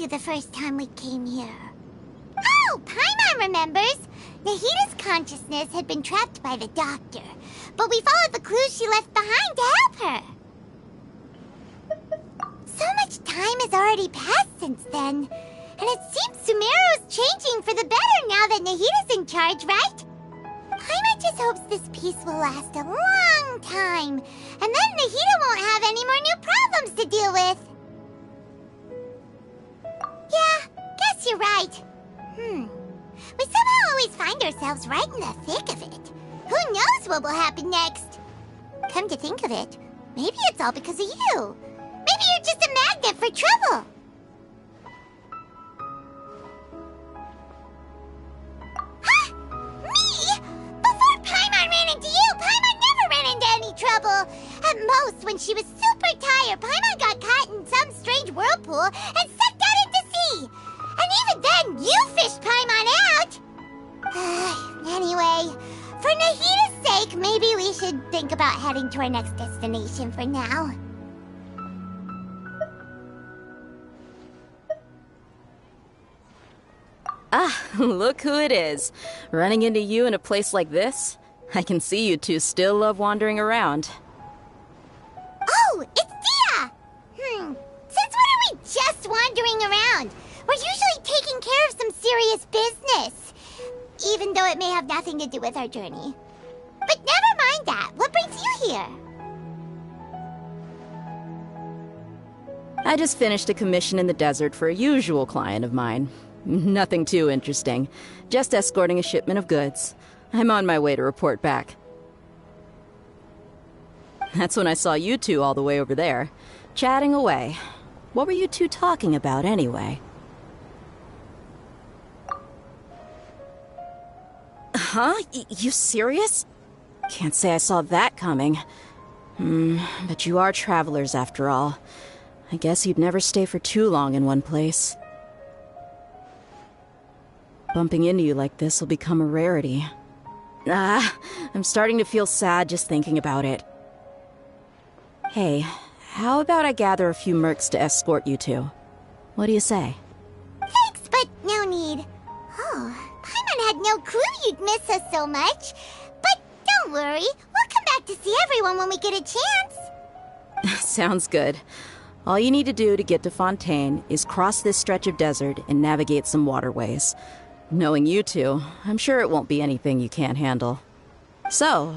The first time we came here. Oh, Paimon remembers! Nahita's consciousness had been trapped by the doctor, but we followed the clues she left behind to help her. So much time has already passed since then, and it seems Sumeru's changing for the better now that Nahita's in charge, right? Paimon just hopes this peace will last a long time, and then Nahita won't have any more new problems to deal with. Yeah, guess you're right. We somehow always find ourselves right in the thick of it. Who knows what will happen next? Come to think of it, maybe it's all because of you. Maybe you're just a magnet for trouble. Huh? Me? Before Paimon ran into you, Paimon never ran into any trouble. At most, when she was super tired, Paimon got caught in some strange whirlpool and sucked out into sea. And even then, you fished Paimon out! Anyway, for Nahita's sake, maybe we should think about heading to our next destination for now. Ah, look who it is. Running into you in a place like this? I can see you two still love wandering around. Oh, it's Dia! Since when are we just wandering around? We're usually taking care of some serious business. Even though it may have nothing to do with our journey. But never mind that. What brings you here? I just finished a commission in the desert for a usual client of mine. Nothing too interesting. Just escorting a shipment of goods. I'm on my way to report back. That's when I saw you two all the way over there, chatting away. What were you two talking about anyway? Huh? You serious? Can't say I saw that coming. But you are travelers after all. I guess you'd never stay for too long in one place. Bumping into you like this will become a rarity. I'm starting to feel sad just thinking about it. Hey, how about I gather a few mercs to escort you two? What do you say? Thanks, but no need. Oh, Paimon had no clue you'd miss us so much. But don't worry, we'll come back to see everyone when we get a chance. Sounds good. All you need to do to get to Fontaine is cross this stretch of desert and navigate some waterways. Knowing you two, I'm sure it won't be anything you can't handle. So,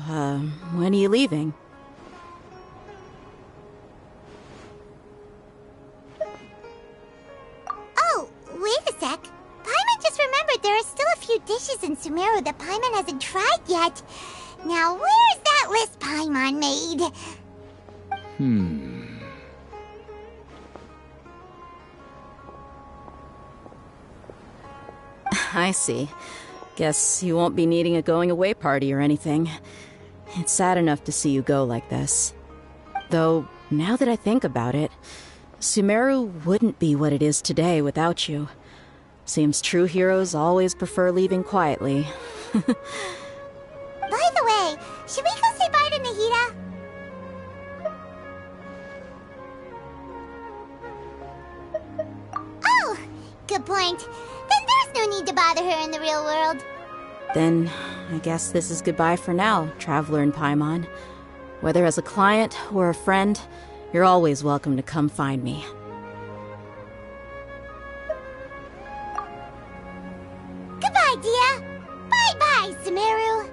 when are you leaving? Oh, wait a sec. Paimon just remembered there are still a few dishes in Sumeru that Paimon hasn't tried yet. Now, where's that list Paimon made? I see. Guess you won't be needing a going-away party or anything. It's sad enough to see you go like this. Though, now that I think about it, Sumeru wouldn't be what it is today without you. Seems true heroes always prefer leaving quietly. By the way, should we go say bye to Nahita? Oh, good point. Then there's no need to bother her in the real world. Then, I guess this is goodbye for now, Traveler in Paimon. Whether as a client or a friend, you're always welcome to come find me. Goodbye, Dia. Bye-bye, Sumeru.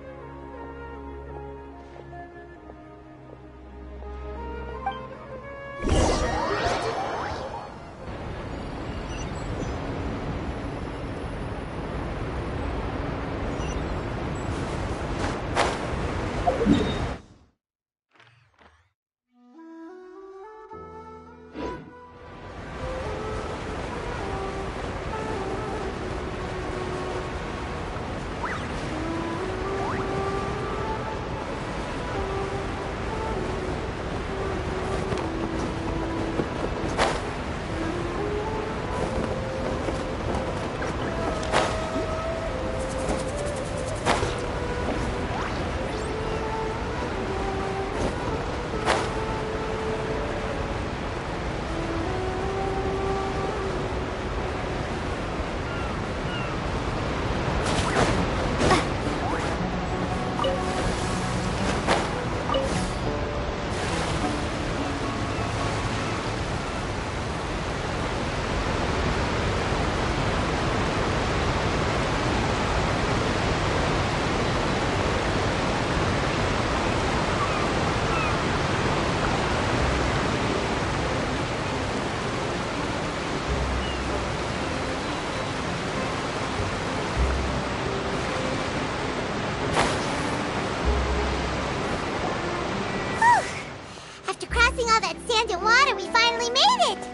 ancient water, we finally made it!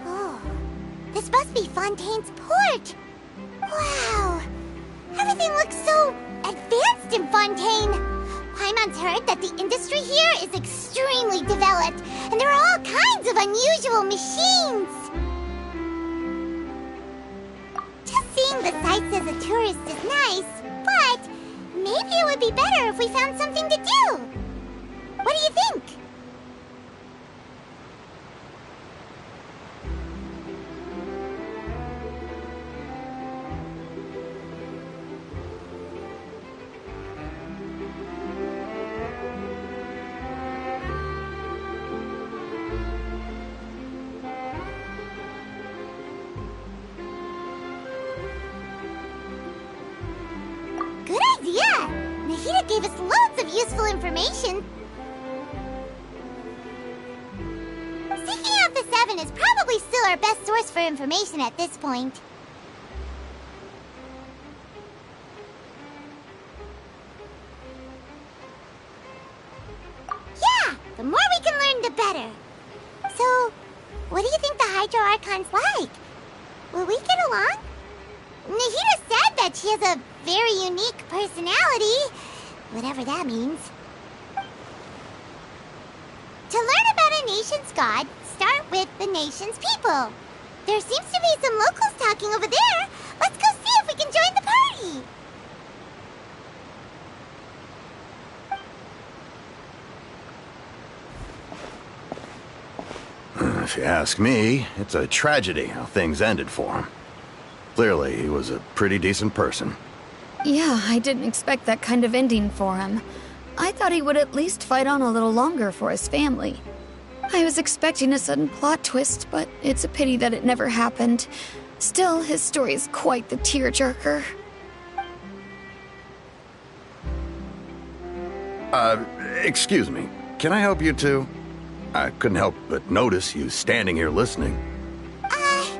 Oh, this must be Fontaine's port. Wow, everything looks so advanced in Fontaine. Paimon's heard that the industry here is extremely developed, and there are all kinds of unusual machines. Just seeing the sights as a tourist is nice, but maybe it would be better if we found something to do. What do you think? Good idea! Nahida gave us loads of useful information. Seeking out the Seven is probably still our best source for information at this point. Yeah! The more we can learn, the better. So, what do you think the Hydro Archon's like? Will we get along? Nahida said that she has a very unique personality, whatever that means. To learn about a nation's god, start with the nation's people. There seems to be some locals talking over there. Let's go see if we can join the party. If you ask me, it's a tragedy how things ended for him. Clearly, he was a pretty decent person. Yeah, I didn't expect that kind of ending for him. I thought he would at least fight on a little longer for his family. I was expecting a sudden plot twist, but it's a pity that it never happened. Still, his story is quite the tearjerker. Excuse me. Can I help you too? I couldn't help but notice you standing here listening. Hi.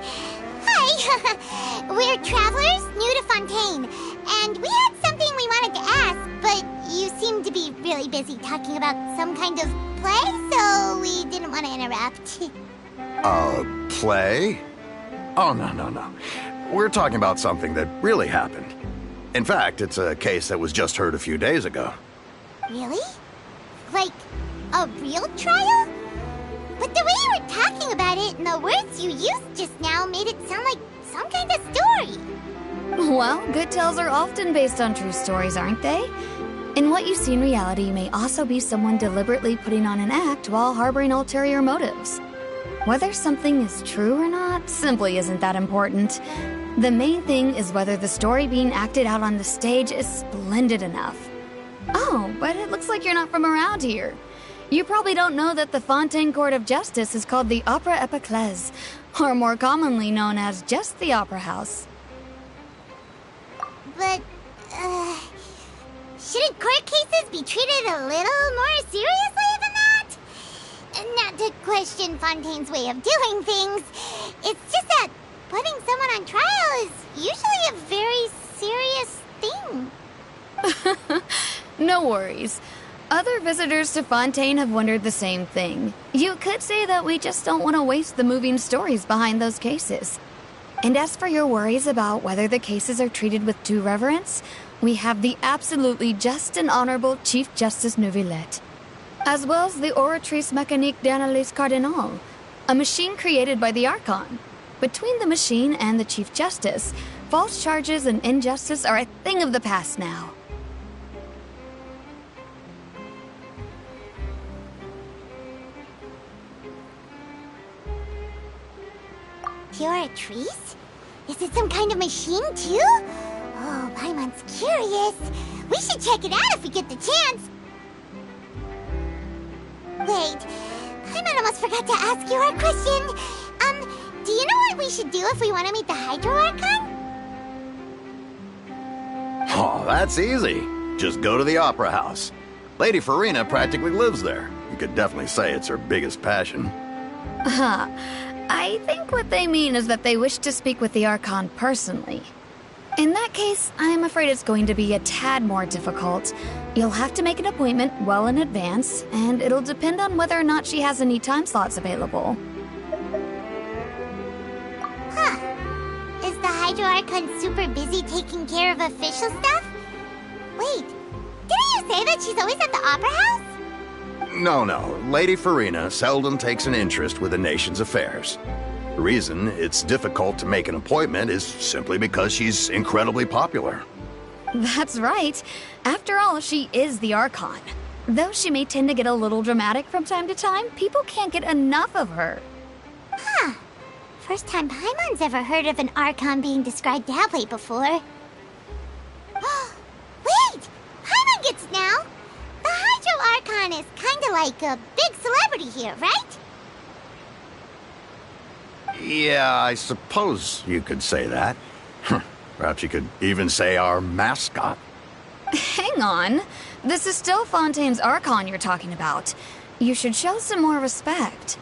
We're travelers new to Fontaine, and we had something we wanted to ask, but you seemed to be really busy talking about some kind of play, so we didn't want to interrupt. Play? Oh, no. We're talking about something that really happened. In fact, it's a case that was just heard a few days ago. Really? Like, a real trial? But the way you were talking about it and the words you used just now made it sound like some kind of story. Well, good tales are often based on true stories, aren't they? And what you see in reality may also be someone deliberately putting on an act while harboring ulterior motives. Whether something is true or not simply isn't that important. The main thing is whether the story being acted out on the stage is splendid enough. Oh, but it looks like you're not from around here. You probably don't know that the Fontaine Court of Justice is called the Opera Epiclese, or more commonly known as just the Opera House. But, shouldn't court cases be treated a little more seriously than that? Not to question Fontaine's way of doing things. It's just that putting someone on trial is usually a very serious thing. No worries. Other visitors to Fontaine have wondered the same thing. You could say that we just don't want to waste the moving stories behind those cases. And as for your worries about whether the cases are treated with due reverence, we have the absolutely just and honorable Chief Justice Neuvillette, as well as the Oratrice Mécanique d'Analyse Cardinal, a machine created by the Archon. Between the machine and the Chief Justice, false charges and injustice are a thing of the past now. Oratrice? Is it some kind of machine, too? Oh, Paimon's curious. We should check it out if we get the chance. Wait, Paimon almost forgot to ask you our question. Do you know what we should do if we want to meet the Hydro Archon? Oh, that's easy. Just go to the Opera House. Lady Farina practically lives there. You could definitely say it's her biggest passion. I think what they mean is that they wish to speak with the Archon personally. In that case, I'm afraid it's going to be a tad more difficult. You'll have to make an appointment well in advance, and it'll depend on whether or not she has any time slots available. Huh. Is the Hydro Archon super busy taking care of official stuff? Wait, didn't you say that she's always at the Opera House? No. Lady Farina seldom takes an interest with the nation's affairs. The reason it's difficult to make an appointment is simply because she's incredibly popular. That's right. After all, she is the Archon. Though she may tend to get a little dramatic from time to time, people can't get enough of her. Huh. First time Paimon's ever heard of an Archon being described that way before. Wait! Paimon gets now! The Hydro Archon is kinda like a big celebrity here, right? Yeah, I suppose you could say that. Perhaps you could even say our mascot. Hang on. This is still Fontaine's Archon you're talking about. You should show some more respect.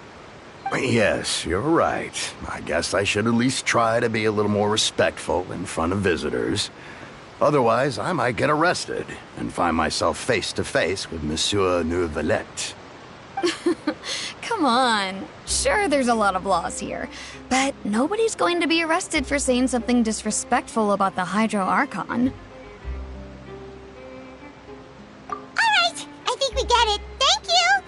Yes, you're right. I guess I should at least try to be a little more respectful in front of visitors. Otherwise, I might get arrested and find myself face to face with Monsieur Noireur. Come on. Sure, there's a lot of laws here, but nobody's going to be arrested for saying something disrespectful about the Hydro Archon. Alright, I think we get it. Thank you!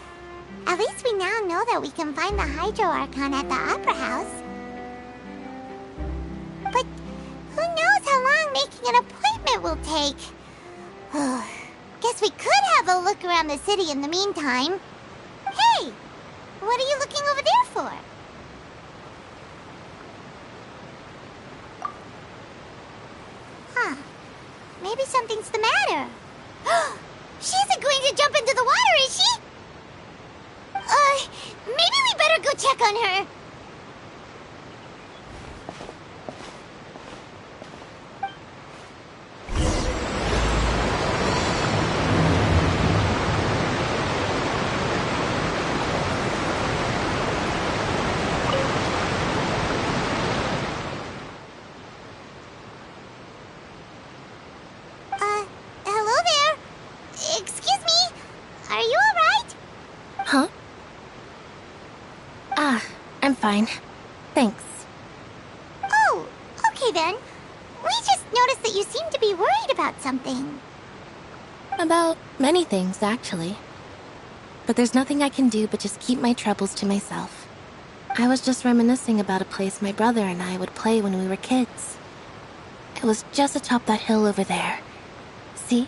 At least we now know that we can find the Hydro Archon at the Opera House. But who knows how long making an appointment will take? Guess we could have a look around the city in the meantime. Hey! What are you looking over there for? Huh. Maybe something's the matter. She isn't going to jump into the water, is she? Maybe we better go check on her. Hello there. Excuse me. Are you alright? Huh? I'm fine. Thanks. Oh, okay then. We just noticed that you seem to be worried about something. About many things, actually. But there's nothing I can do but just keep my troubles to myself. I was just reminiscing about a place my brother and I would play when we were kids. It was just atop that hill over there. See?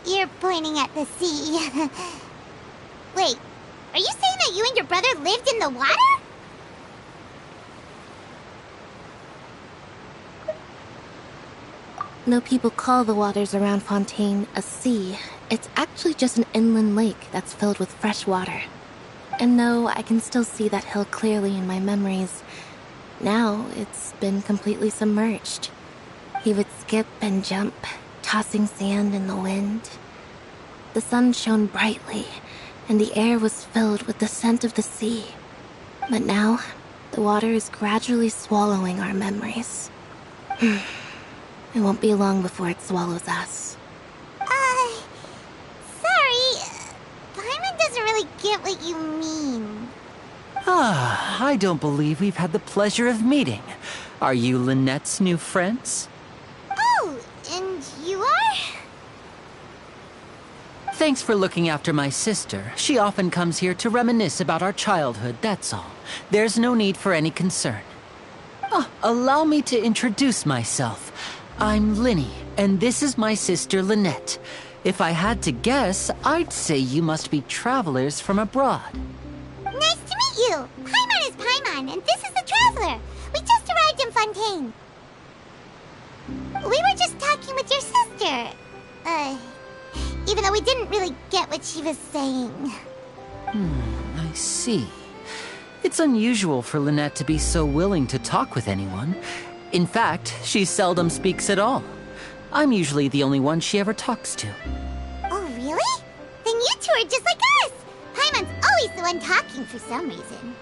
You're pointing at the sea. Wait, are you saying that you and your brother lived in the water? No, people call the waters around Fontaine a sea. It's actually just an inland lake that's filled with fresh water. And no, I can still see that hill clearly in my memories. Now, it's been completely submerged. He would skip and jump, tossing sand in the wind. The sun shone brightly, and the air was filled with the scent of the sea. But now, the water is gradually swallowing our memories. It won't be long before it swallows us. Sorry. Paimon doesn't really get what you mean. I don't believe we've had the pleasure of meeting. Are you Lynette's new friends? Oh, and you are? Thanks for looking after my sister. She often comes here to reminisce about our childhood, that's all. There's no need for any concern. Allow me to introduce myself. I'm Linny, and this is my sister Lynette. If I had to guess, I'd say you must be travelers from abroad. Nice to meet you. Paimon is Paimon, and this is the Traveler. We just arrived in Fontaine. We were just talking with your sister. Even though we didn't really get what she was saying. I see. It's unusual for Lynette to be so willing to talk with anyone. In fact, she seldom speaks at all. I'm usually the only one she ever talks to. Oh, really? Then you two are just like us. Paimon's always the one talking for some reason.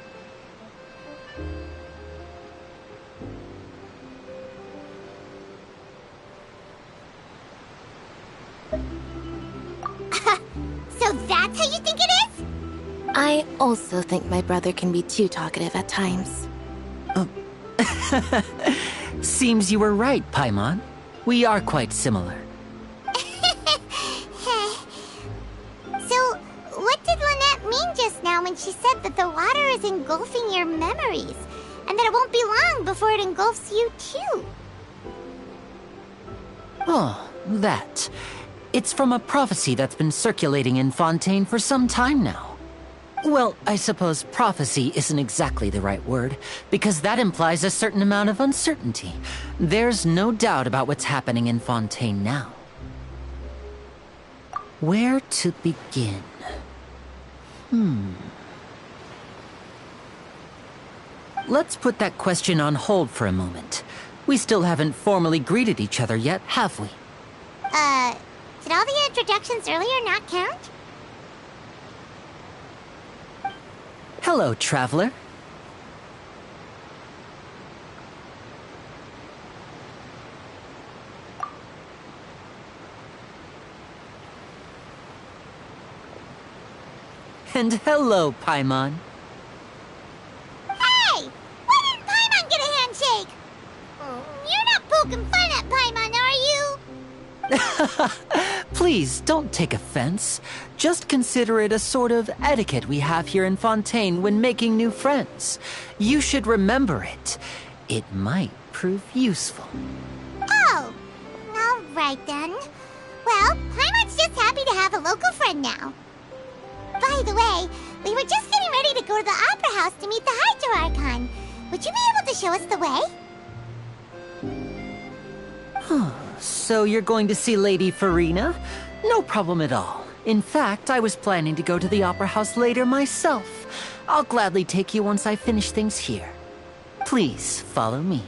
how you think it is? I also think my brother can be too talkative at times. Seems you were right, Paimon. We are quite similar. So, what did Lynette mean just now when she said that the water is engulfing your memories, and that it won't be long before it engulfs you too? Oh, that. It's from a prophecy that's been circulating in Fontaine for some time now. Well, I suppose prophecy isn't exactly the right word, because that implies a certain amount of uncertainty. There's no doubt about what's happening in Fontaine now. Where to begin? Let's put that question on hold for a moment. We still haven't formally greeted each other yet, have we? Did all the introductions earlier not count? Hello, traveler. And hello, Paimon. Hey! Why didn't Paimon get a handshake? You're not poking fun at Paimon, are you? Please, don't take offense. Just consider it a sort of etiquette we have here in Fontaine when making new friends. You should remember it. It might prove useful. Oh, all right then. Well, Paimon's just happy to have a local friend now. By the way, we were just getting ready to go to the Opera House to meet the Hydro Archon. Would you be able to show us the way? So you're going to see Lady Farina? No problem at all. In fact, I was planning to go to the Opera House later myself. I'll gladly take you once I finish things here. Please, follow me.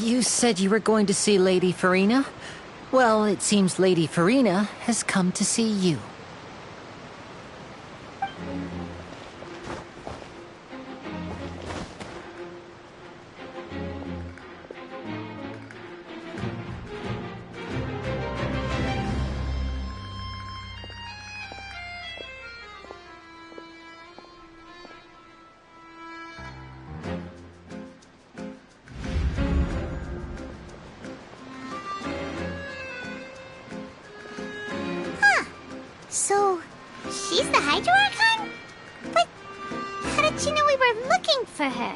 You said you were going to see Lady Farina? Well, it seems Lady Farina has come to see you. So, she's the Hydro Archon? But how did she know we were looking for her?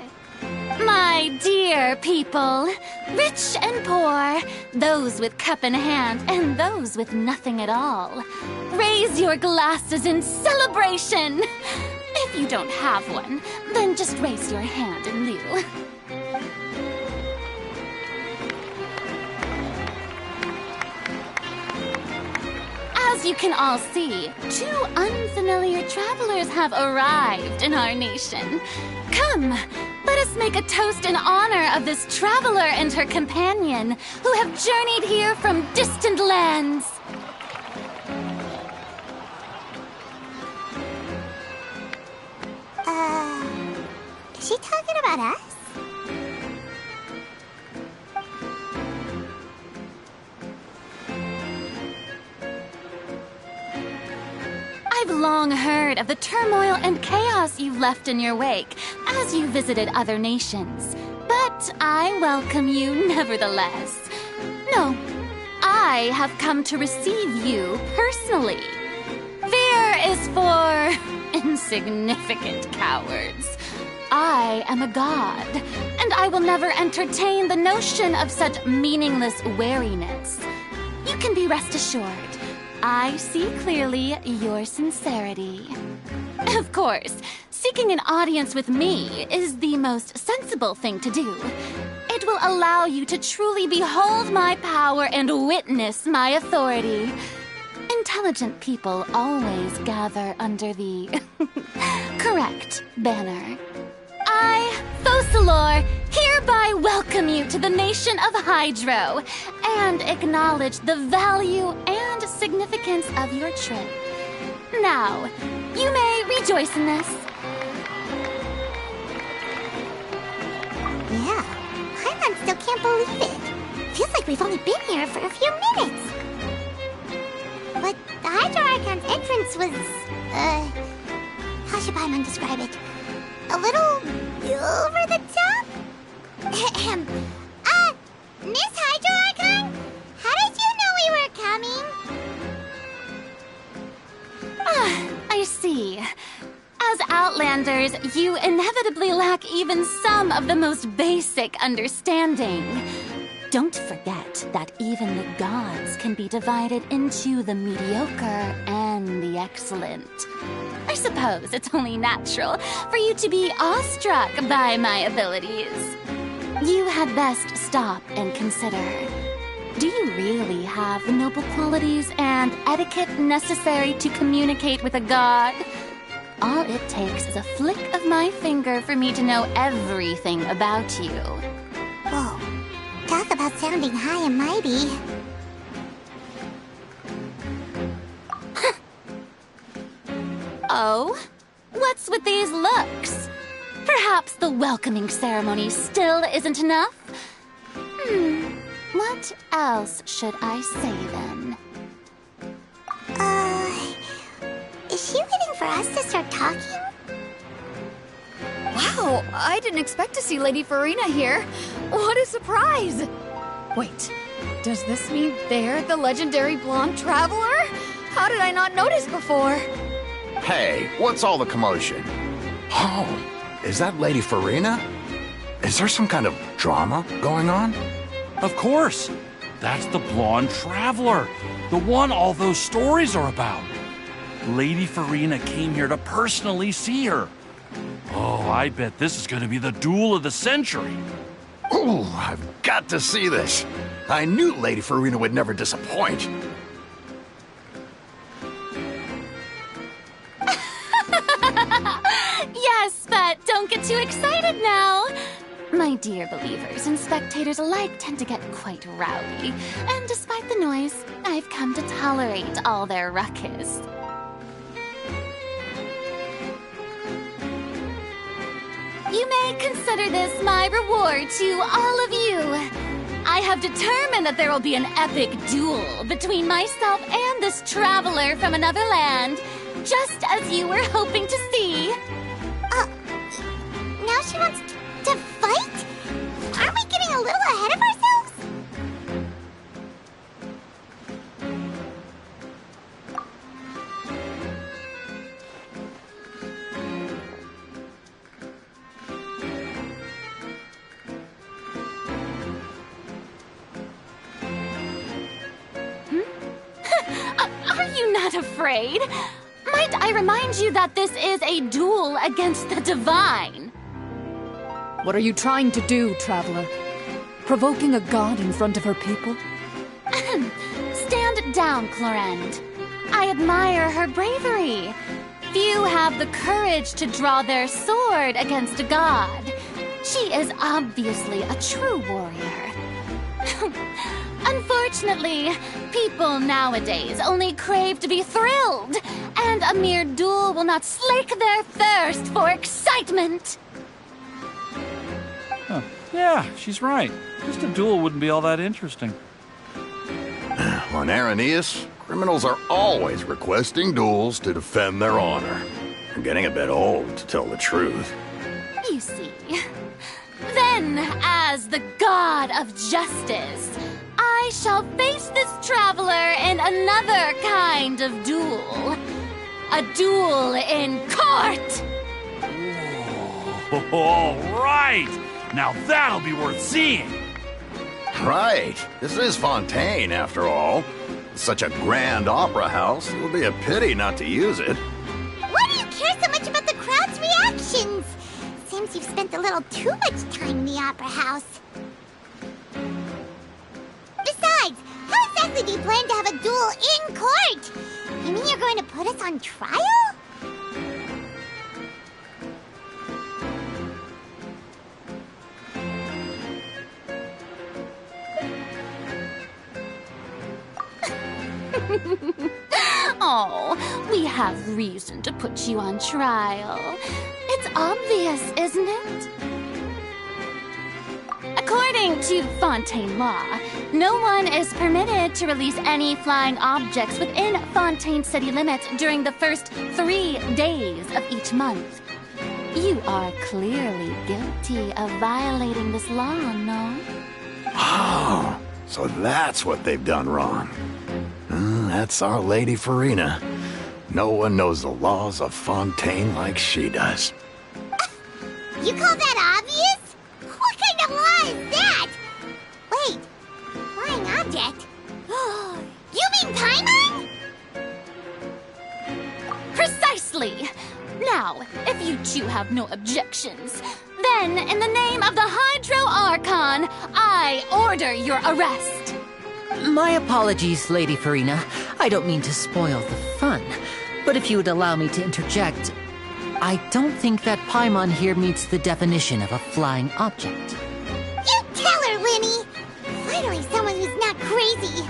My dear people, rich and poor, those with cup in hand and those with nothing at all, raise your glasses in celebration! If you don't have one, then just raise your hand in lieu. As you can all see, two unfamiliar travelers have arrived in our nation. Come, let us make a toast in honor of this traveler and her companion who have journeyed here from distant lands. Is she talking about us? I've long heard of the turmoil and chaos you left in your wake as you visited other nations. But I welcome you nevertheless. No, I have come to receive you personally. Fear is for insignificant cowards. I am a god, and I will never entertain the notion of such meaningless wariness. You can be rest assured. I see clearly your sincerity. Of course, seeking an audience with me is the most sensible thing to do. It will allow you to truly behold my power and witness my authority. In intelligent people always gather under the correct banner. I, Focalor, hereby welcome you to the nation of Hydro and acknowledge the value and significance of your trip. Now, you may rejoice in this. Yeah, Paimon still can't believe it. Feels like we've only been here for a few minutes. But the Hydro Archon's entrance was, how should Paimon describe it? A little over the top? Miss Hydro Archon? How did you know we were coming? I see. As Outlanders, you inevitably lack even some of the most basic understanding. Don't forget that even the gods can be divided into the mediocre and the excellent. I suppose it's only natural for you to be awestruck by my abilities. You had best stop and consider. Do you really have the noble qualities and etiquette necessary to communicate with a god? All it takes is a flick of my finger for me to know everything about you. Whoa, talk about sounding high and mighty. Oh? What's with these looks? Perhaps the welcoming ceremony still isn't enough? What else should I say then? Is she waiting for us to start talking? Wow, I didn't expect to see Lady Farina here. What a surprise! Wait, does this mean they're the legendary blonde traveler? How did I not notice before? Hey, what's all the commotion? Oh, is that Lady Farina? Is there some kind of drama going on? Of course. That's the blonde traveler. The one all those stories are about. Lady Farina came here to personally see her. Oh, I bet this is going to be the duel of the century. Ooh, I've got to see this. I knew Lady Farina would never disappoint. Yes, but don't get too excited now. My dear believers and spectators alike tend to get quite rowdy, and despite the noise, I've come to tolerate all their ruckus. You may consider this my reward to all of you. I have determined that there will be an epic duel between myself and this traveler from another land, just as you were hoping to see. Now she wants to fight? Aren't we getting a little ahead of ourselves? Are you not afraid? Might I remind you that this is a duel against the divine? What are you trying to do, traveler? Provoking a god in front of her people? Stand down, Clorend. I admire her bravery. Few have the courage to draw their sword against a god. She is obviously a true warrior. Unfortunately, people nowadays only crave to be thrilled, and a mere duel will not slake their thirst for excitement. Huh. Yeah, she's right. Just a duel wouldn't be all that interesting. On Araneus, criminals are always requesting duels to defend their honor. I'm getting a bit old, to tell the truth. You see. Then, as the god of justice, I shall face this traveler in another kind of duel. A duel in court! Oh, all right! Now that'll be worth seeing! Right. This is Fontaine, after all. Such a grand opera house, it would be a pity not to use it. Why do you care so much about the crowd's reactions? Seems you've spent a little too much time in the opera house. Besides, how exactly do you plan to have a duel in court? You mean you're going to put us on trial? Oh, we have reason to put you on trial. It's obvious, isn't it? According to Fontaine law, no one is permitted to release any flying objects within Fontaine city limits during the first 3 days of each month. You are clearly guilty of violating this law, no? Oh, so that's what they've done wrong. That's our Lady Farina. No one knows the laws of Fontaine like she does. You call that obvious? What kind of law is that? Wait, flying object? You mean Paimon? Precisely! Now, if you two have no objections, then in the name of the Hydro Archon, I order your arrest. My apologies, Lady Farina. I don't mean to spoil the fun. But if you would allow me to interject, I don't think that Paimon here meets the definition of a flying object. You tell her, Linny! Finally someone who's not crazy.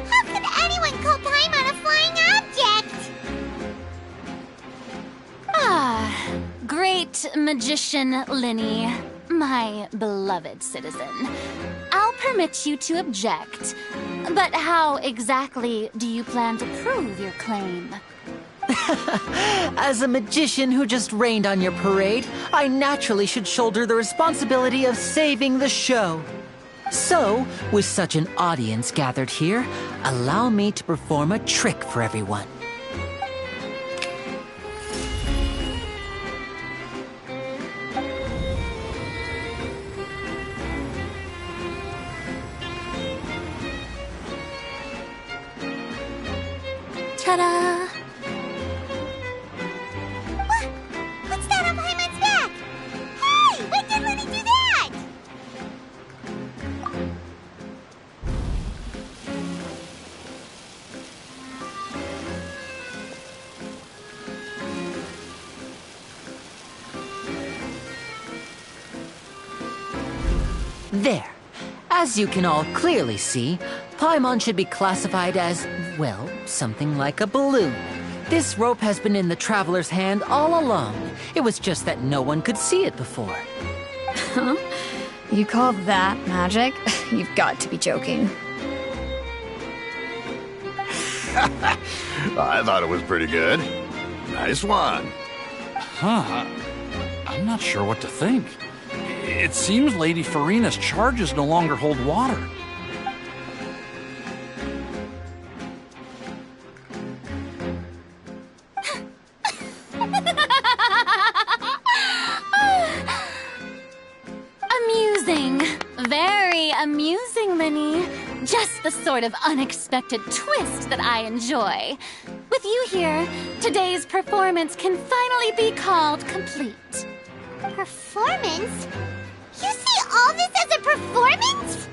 How could anyone call Paimon a flying object? Ah, great magician Linny, my beloved citizen. I'll permit you to object, but how exactly do you plan to prove your claim? As a magician who just rained on your parade, I naturally should shoulder the responsibility of saving the show. So, with such an audience gathered here, allow me to perform a trick for everyone. Ta-da! What's that on Paimon's back? Hey, when did Linny do that? There. As you can all clearly see, Paimon should be classified as, well, something like a balloon. This rope has been in the traveler's hand all along. It was just that no one could see it before. Huh? You call that magic? You've got to be joking. I thought it was pretty good. Nice one. Huh. I'm not sure what to think. It seems Lady Farina's charges no longer hold water. Amusing. Very amusing, Linny. Just the sort of unexpected twist that I enjoy. With you here, today's performance can finally be called complete. Performance? You see all this as a performance?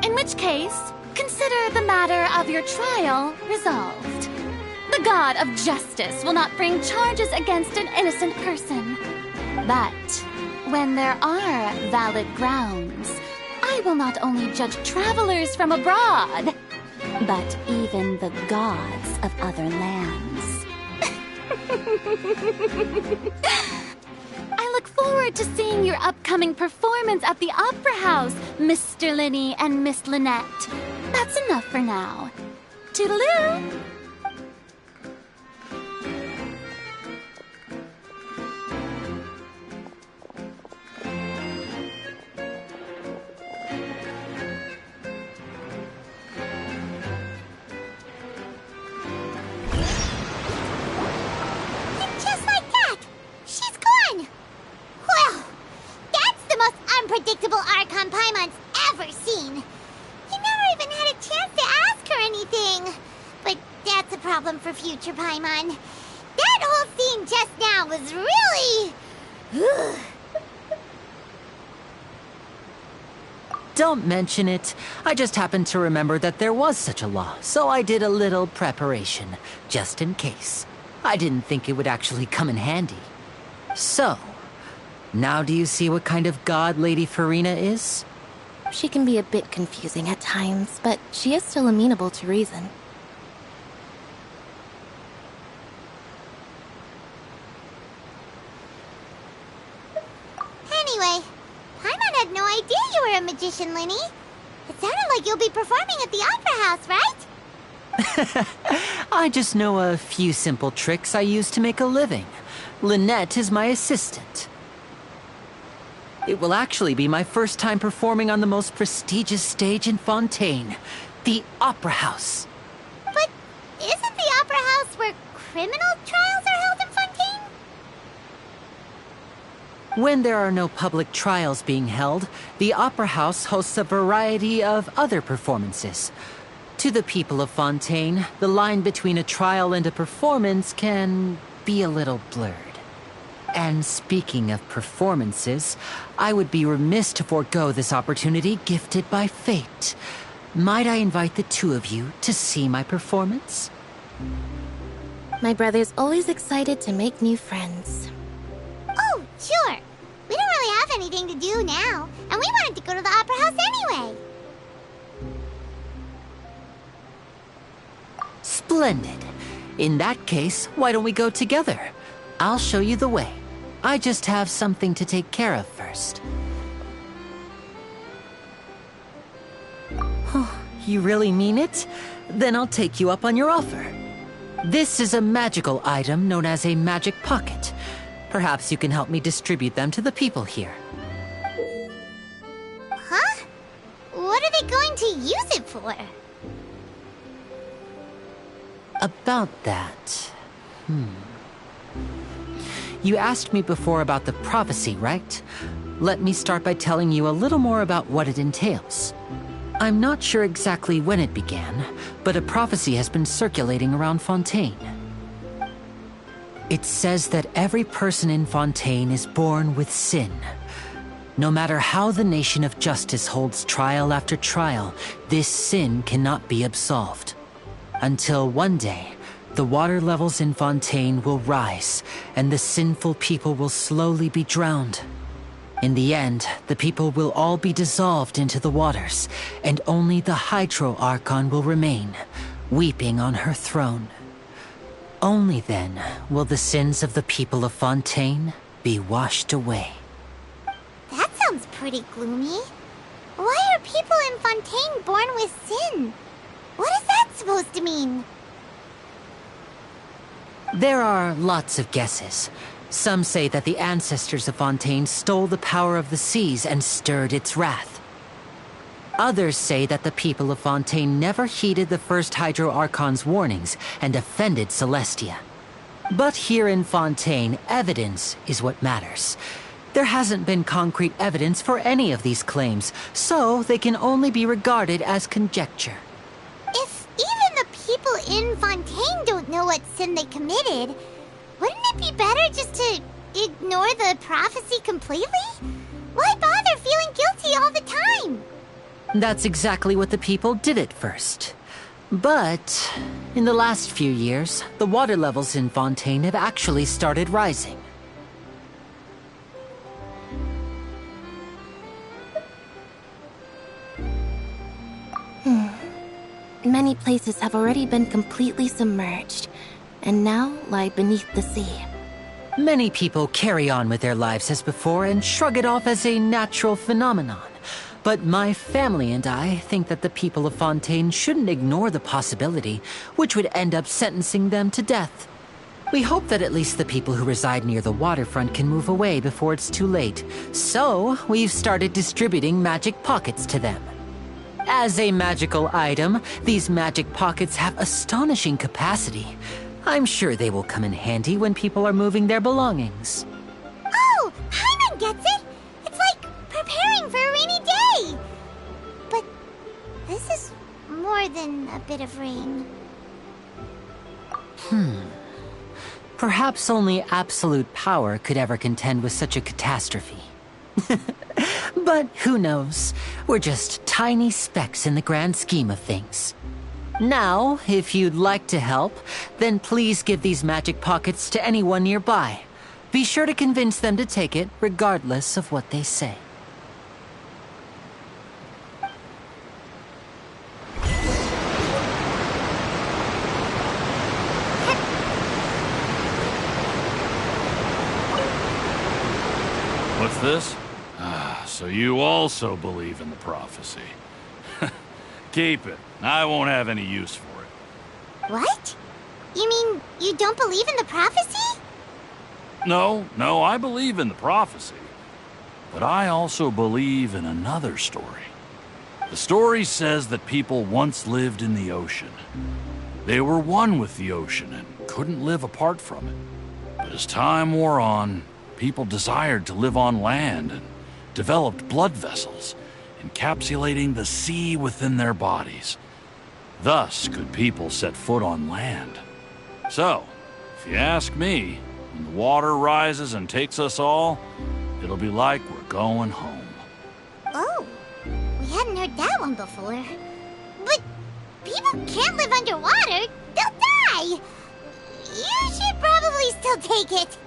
In which case, consider the matter of your trial resolved. The god of justice will not bring charges against an innocent person. But when there are valid grounds, I will not only judge travelers from abroad, but even the gods of other lands. I look forward to seeing your upcoming performance at the Opera House, Mr. Linny and Miss Lynette. That's enough for now. Toodaloo! Just like that! She's gone! Well, that's the most unpredictable Archon Paimon's ever seen. You never even had a chance to ask her anything. But that's a problem for future Paimon. That whole scene just now was really... don't mention it. I just happened to remember that there was such a law, so I did a little preparation, just in case. I didn't think it would actually come in handy. So, now do you see what kind of god Lady Farina is? She can be a bit confusing at times, but she is still amenable to reason. Anyway, Paimon had no idea you were a magician, Linny. It sounded like you'll be performing at the Opera House, right? I just know a few simple tricks I use to make a living. Lynette is my assistant. It will actually be my first time performing on the most prestigious stage in Fontaine, the Opera House. But isn't the Opera House where criminal trials are held in Fontaine? When there are no public trials being held, the Opera House hosts a variety of other performances. To the people of Fontaine, the line between a trial and a performance can be a little blurred. And speaking of performances, I would be remiss to forego this opportunity gifted by fate. Might I invite the two of you to see my performance? My brother's always excited to make new friends. Oh, sure. We don't really have anything to do now, and we wanted to go to the Opera House anyway. Splendid. In that case, why don't we go together? I'll show you the way. I just have something to take care of first. You really mean it? Then I'll take you up on your offer. This is a magical item known as a magic pocket. Perhaps you can help me distribute them to the people here. Huh? What are they going to use it for? About that... You asked me before about the prophecy, right? Let me start by telling you a little more about what it entails. I'm not sure exactly when it began, but a prophecy has been circulating around Fontaine. It says that every person in Fontaine is born with sin. No matter how the nation of justice holds trial after trial, this sin cannot be absolved. Until one day, the water levels in Fontaine will rise, and the sinful people will slowly be drowned. In the end, the people will all be dissolved into the waters, and only the Hydro Archon will remain, weeping on her throne. Only then will the sins of the people of Fontaine be washed away. That sounds pretty gloomy. Why are people in Fontaine born with sin? What is that supposed to mean? There are lots of guesses. Some say that the ancestors of Fontaine stole the power of the seas and stirred its wrath. Others say that the people of Fontaine never heeded the first Hydro Archon's warnings and offended Celestia. But here in Fontaine, evidence is what matters. There hasn't been concrete evidence for any of these claims, so they can only be regarded as conjecture. If even the people in Fontaine don't know what sin they committed, wouldn't it be better just to ignore the prophecy completely? Why bother feeling guilty all the time? That's exactly what the people did at first. But in the last few years, the water levels in Fontaine have actually started rising. Many places have already been completely submerged, and now lie beneath the sea. Many people carry on with their lives as before and shrug it off as a natural phenomenon. But my family and I think that the people of Fontaine shouldn't ignore the possibility, which would end up sentencing them to death. We hope that at least the people who reside near the waterfront can move away before it's too late. So, we've started distributing magic pockets to them. As a magical item, these magic pockets have astonishing capacity. I'm sure they will come in handy when people are moving their belongings. Oh, Paimon gets it! It's like preparing for a rainy day! But this is more than a bit of rain. Perhaps only absolute power could ever contend with such a catastrophe. But who knows? We're just tiny specks in the grand scheme of things. Now, if you'd like to help, then please give these magic pockets to anyone nearby. Be sure to convince them to take it, regardless of what they say. What's this? So you also believe in the prophecy. Keep it. I won't have any use for it. What? You mean you don't believe in the prophecy? No, I believe in the prophecy. But I also believe in another story. The story says that people once lived in the ocean. They were one with the ocean and couldn't live apart from it. But as time wore on, people desired to live on land and developed blood vessels, encapsulating the sea within their bodies. Thus could people set foot on land. So, if you ask me, when the water rises and takes us all, it'll be like we're going home. Oh, we hadn't heard that one before. But people can't live underwater. They'll die. You should probably still take it.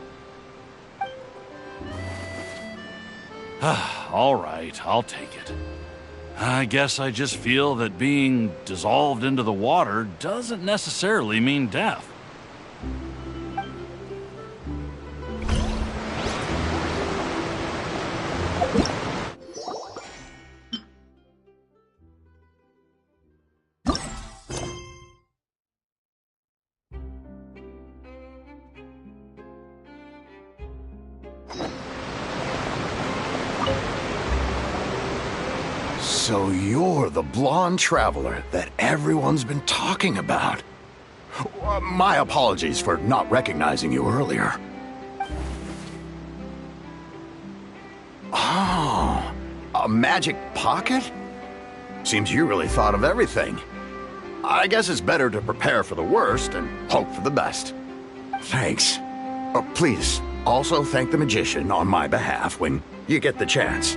All right, I'll take it. I guess I just feel that being dissolved into the water doesn't necessarily mean death. So you're the blonde traveler that everyone's been talking about. My apologies for not recognizing you earlier. Oh, a magic pocket? Seems you really thought of everything. I guess it's better to prepare for the worst and hope for the best. Thanks. Please, also thank the magician on my behalf when you get the chance.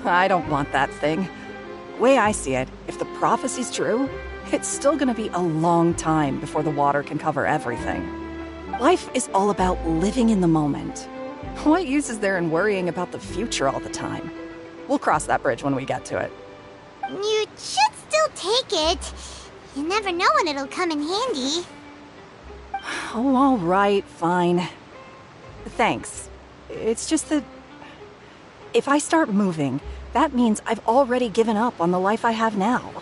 I don't want that thing. Way I see it, if the prophecy's true, it's still gonna be a long time before the water can cover everything. Life is all about living in the moment. What use is there in worrying about the future all the time? We'll cross that bridge when we get to it. You should still take it. You never know when it'll come in handy. Oh, all right, fine. Thanks. It's just that if I start moving, that means I've already given up on the life I have now.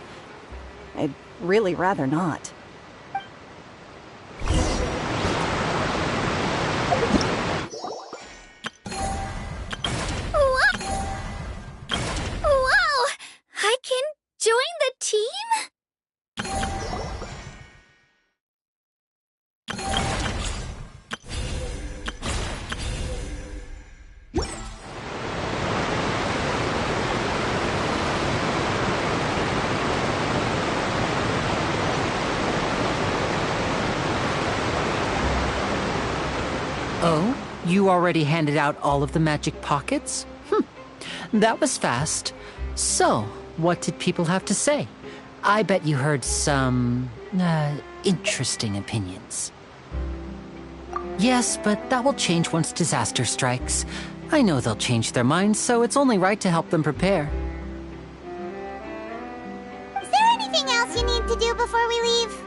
I'd really rather not. Whoa! I can join the team? Oh? You already handed out all of the magic pockets? That was fast. So, what did people have to say? I bet you heard some, interesting opinions. Yes, but that will change once disaster strikes. I know they'll change their minds, so it's only right to help them prepare. Is there anything else you need to do before we leave?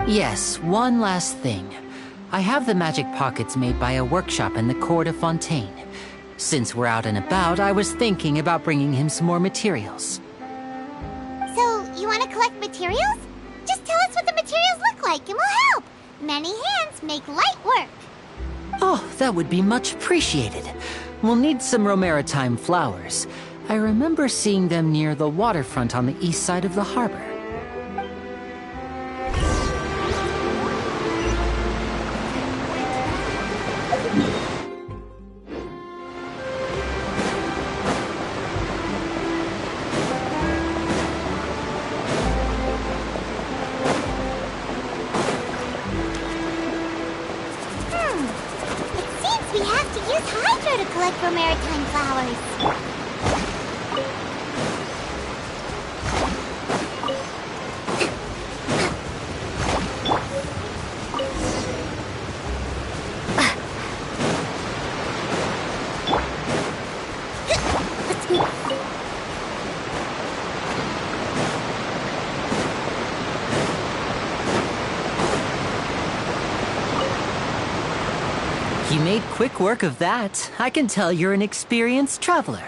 Yes, one last thing. I have the magic pockets made by a workshop in the court of Fontaine. Since we're out and about, I was thinking about bringing him some more materials. So, you want to collect materials? Just tell us what the materials look like and we'll help. Many hands make light work. Oh, that would be much appreciated. We'll need some Romaritime flowers. I remember seeing them near the waterfront on the east side of the harbor. collect for maritime flowers. You made quick work of that. I can tell you're an experienced traveler.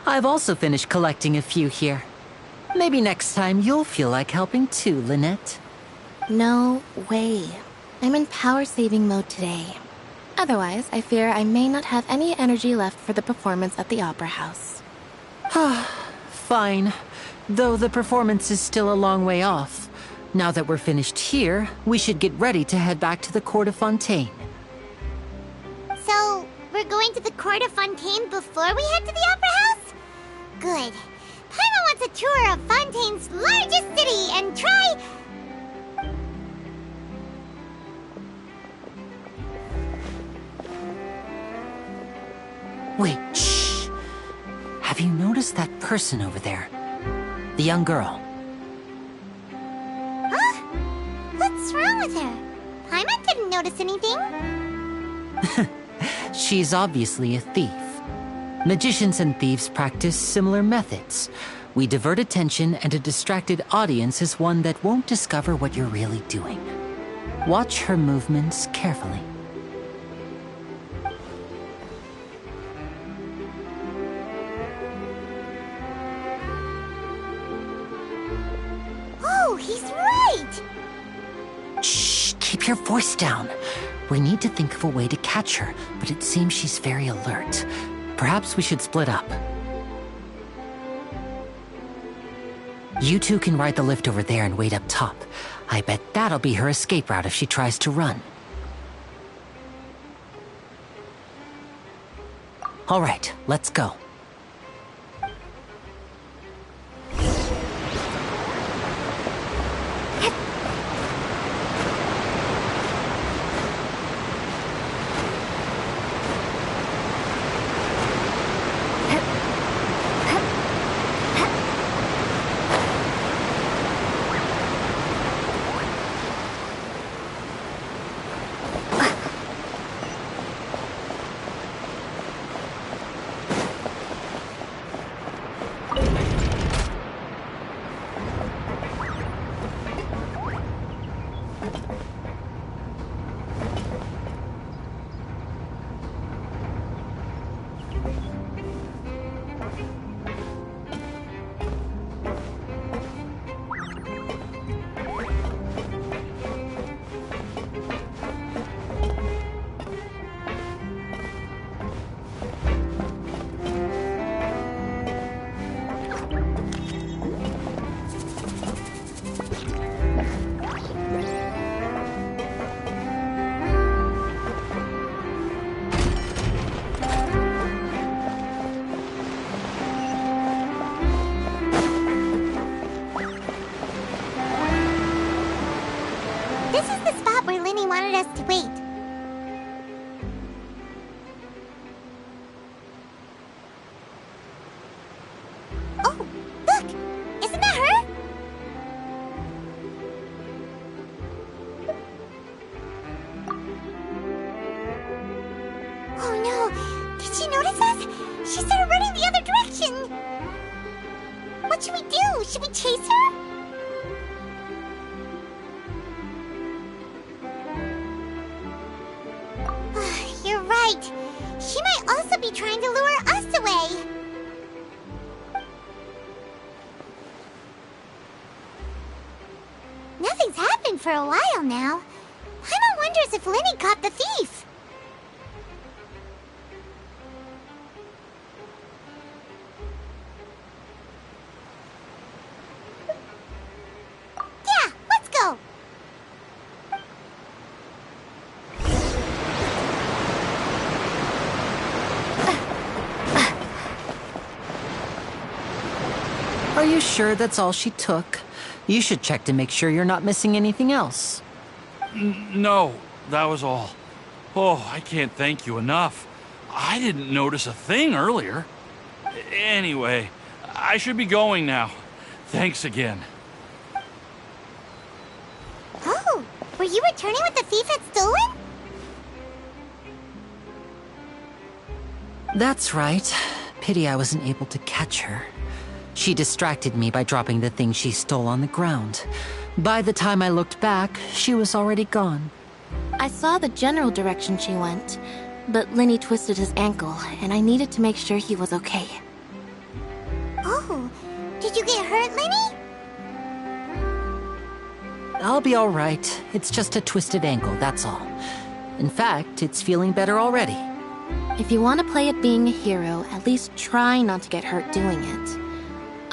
I've also finished collecting a few here. Maybe next time you'll feel like helping too, Lynette. No way. I'm in power-saving mode today. Otherwise, I fear I may not have any energy left for the performance at the Opera House. Fine. Though the performance is still a long way off. Now that we're finished here, we should get ready to head back to the Court of Fontaine. So, we're going to the Court of Fontaine before we head to the Opera House? Good. Paimon wants a tour of Fontaine's largest city and try... Wait, shh! Have you noticed that person over there? The young girl. Huh? What's wrong with her? Paimon didn't notice anything. She's obviously a thief. Magicians and thieves practice similar methods. We divert attention, and a distracted audience is one that won't discover what you're really doing. Watch her movements carefully. Oh, he's right! Shh! Keep your voice down. We need to think of a way to catch her, but it seems she's very alert. Perhaps we should split up. You two can ride the lift over there and wait up top. I bet that'll be her escape route if she tries to run. All right, let's go. Should we chase her? You're right. She might also be trying to lure us away. Nothing's happened for a while now. Paimon wonders if Lenny caught the thief. Yeah, let's go. Are you sure that's all she took? You should check to make sure you're not missing anything else. No, that was all. Oh, I can't thank you enough. I didn't notice a thing earlier. Anyway, I should be going now. Thanks again. Oh, were you returning what the thief had stolen? That's right. Pity I wasn't able to catch her. She distracted me by dropping the thing she stole on the ground. By the time I looked back, she was already gone. I saw the general direction she went, but Lenny twisted his ankle, and I needed to make sure he was okay. Oh, did you get hurt, Lenny? I'll be all right. It's just a twisted ankle, that's all. In fact, it's feeling better already. If you want to play at being a hero, at least try not to get hurt doing it.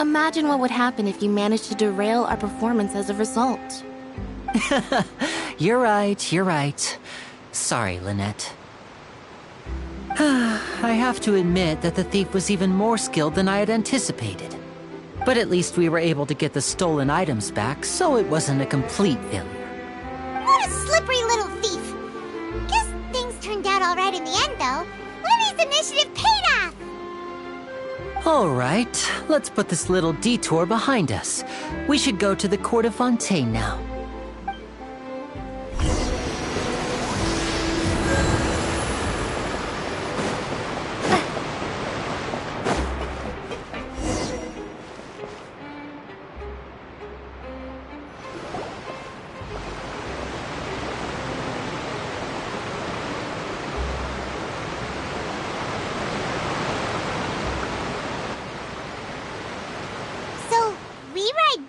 Imagine what would happen if you managed to derail our performance as a result. You're right. Sorry, Lynette. I have to admit that the thief was even more skilled than I had anticipated. But at least we were able to get the stolen items back, so it wasn't a complete failure. What a slippery little thief! Guess things turned out all right in the end, though. Lenny's initiative paid off! All right, let's put this little detour behind us. We should go to the Court of Fontaine now.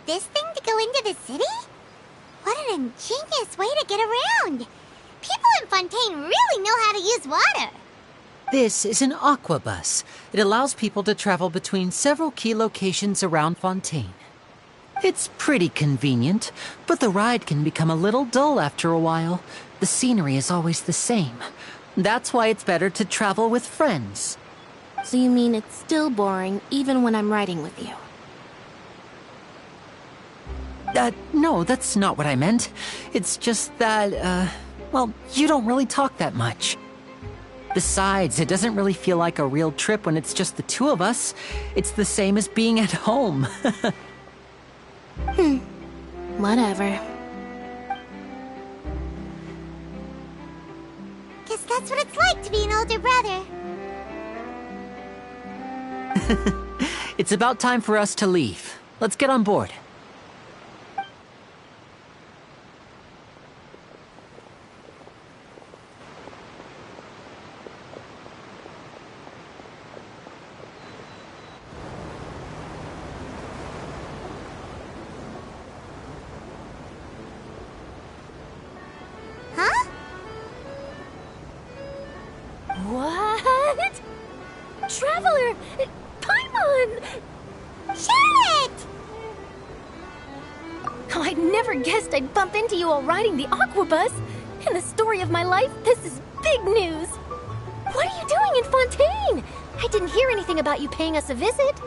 This thing to go into the city? What an ingenious way to get around! People in Fontaine really know how to use water! This is an aqua bus. It allows people to travel between several key locations around Fontaine. It's pretty convenient, but the ride can become a little dull after a while. The scenery is always the same. That's why it's better to travel with friends. So you mean it's still boring even when I'm riding with you? No, that's not what I meant. It's just that, well, you don't really talk that much. Besides, it doesn't really feel like a real trip when it's just the two of us. It's the same as being at home. Whatever. Guess that's what it's like to be an older brother. It's about time for us to leave. Let's get on board. What? Traveler! Paimon! Charlotte! Oh, I'd never guessed I'd bump into you all riding the aquabus. In the story of my life, this is big news. What are you doing in Fontaine? I didn't hear anything about you paying us a visit.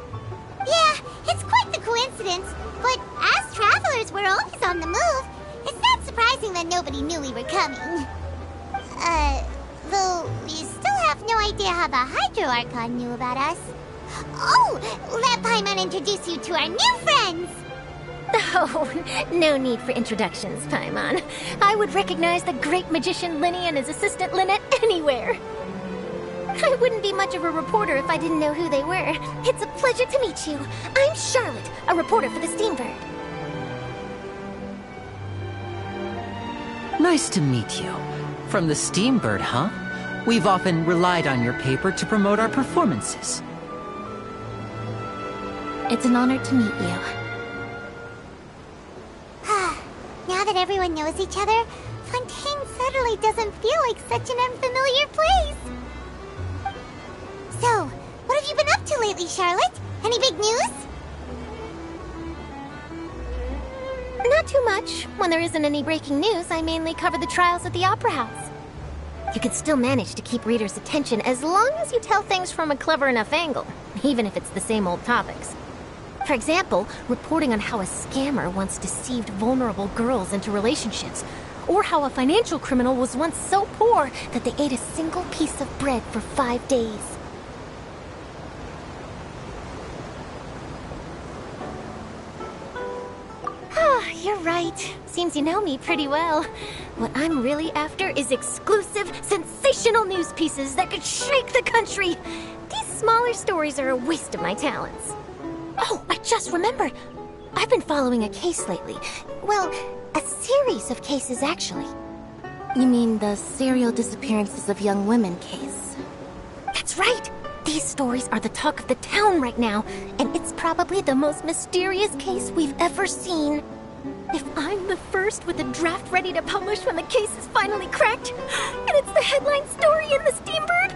Yeah, it's quite the coincidence. But as travelers, we're always on the move. It's not surprising that nobody knew we were coming. Though we still have no idea how the Hydro Archon knew about us. Oh, let Paimon introduce you to our new friends! Oh, no need for introductions, Paimon. I would recognize the great magician Lenny and his assistant Lynette anywhere. I wouldn't be much of a reporter if I didn't know who they were. It's a pleasure to meet you. I'm Charlotte, a reporter for the Steambird. Nice to meet you. From the Steambird, huh? We've often relied on your paper to promote our performances. It's an honor to meet you. Now that everyone knows each other, Fontaine suddenly doesn't feel like such an unfamiliar place. So, what have you been up to lately, Charlotte? Any big news? Not too much. When there isn't any breaking news, I mainly cover the trials at the Opera House. You can still manage to keep readers' attention as long as you tell things from a clever enough angle, even if it's the same old topics. For example, reporting on how a scammer once deceived vulnerable girls into relationships, or how a financial criminal was once so poor that they ate a single piece of bread for 5 days. You're right. Seems you know me pretty well. What I'm really after is exclusive, sensational news pieces that could shake the country. These smaller stories are a waste of my talents. Oh, I just remembered. I've been following a case lately. Well, a series of cases, actually. You mean the serial disappearances of young women case? That's right. These stories are the talk of the town right now, and it's probably the most mysterious case we've ever seen. If I'm the first with a draft ready to publish when the case is finally cracked, and it's the headline story in the Steambird,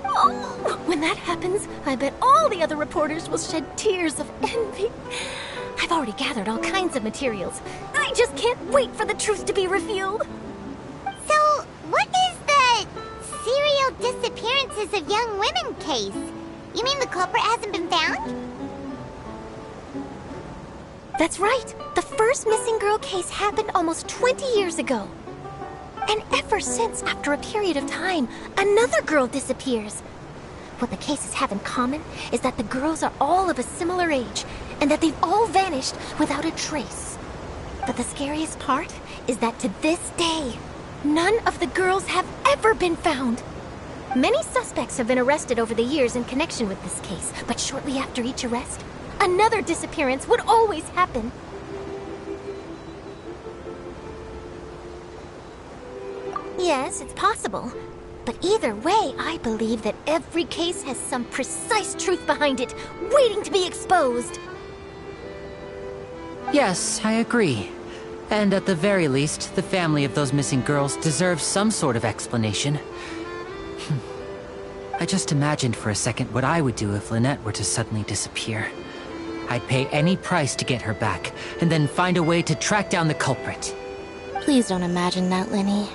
oh, when that happens, I bet all the other reporters will shed tears of envy. I've already gathered all kinds of materials. I just can't wait for the truth to be revealed. So, what is the serial disappearances of young women case? You mean the culprit hasn't been found? That's right. The first missing girl case happened almost 20 years ago. And ever since, after a period of time, another girl disappears. What the cases have in common is that the girls are all of a similar age, and that they've all vanished without a trace. But the scariest part is that to this day, none of the girls have ever been found. Many suspects have been arrested over the years in connection with this case, but shortly after each arrest, another disappearance would always happen. Yes, it's possible. But either way, I believe that every case has some precise truth behind it, waiting to be exposed. Yes, I agree. And at the very least, the family of those missing girls deserves some sort of explanation. I just imagined for a second what I would do if Lynette were to suddenly disappear. I'd pay any price to get her back, and then find a way to track down the culprit. Please don't imagine that, Lenny.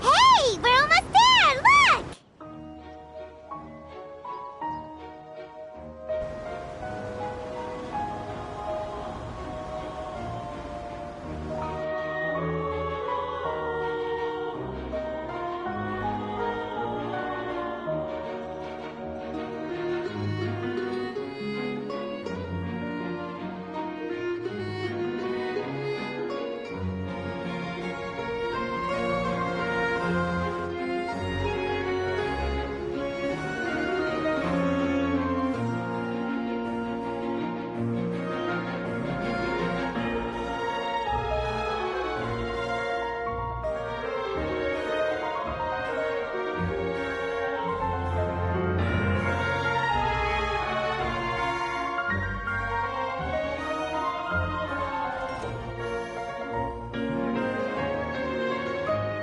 Hey, we're almost there! Look!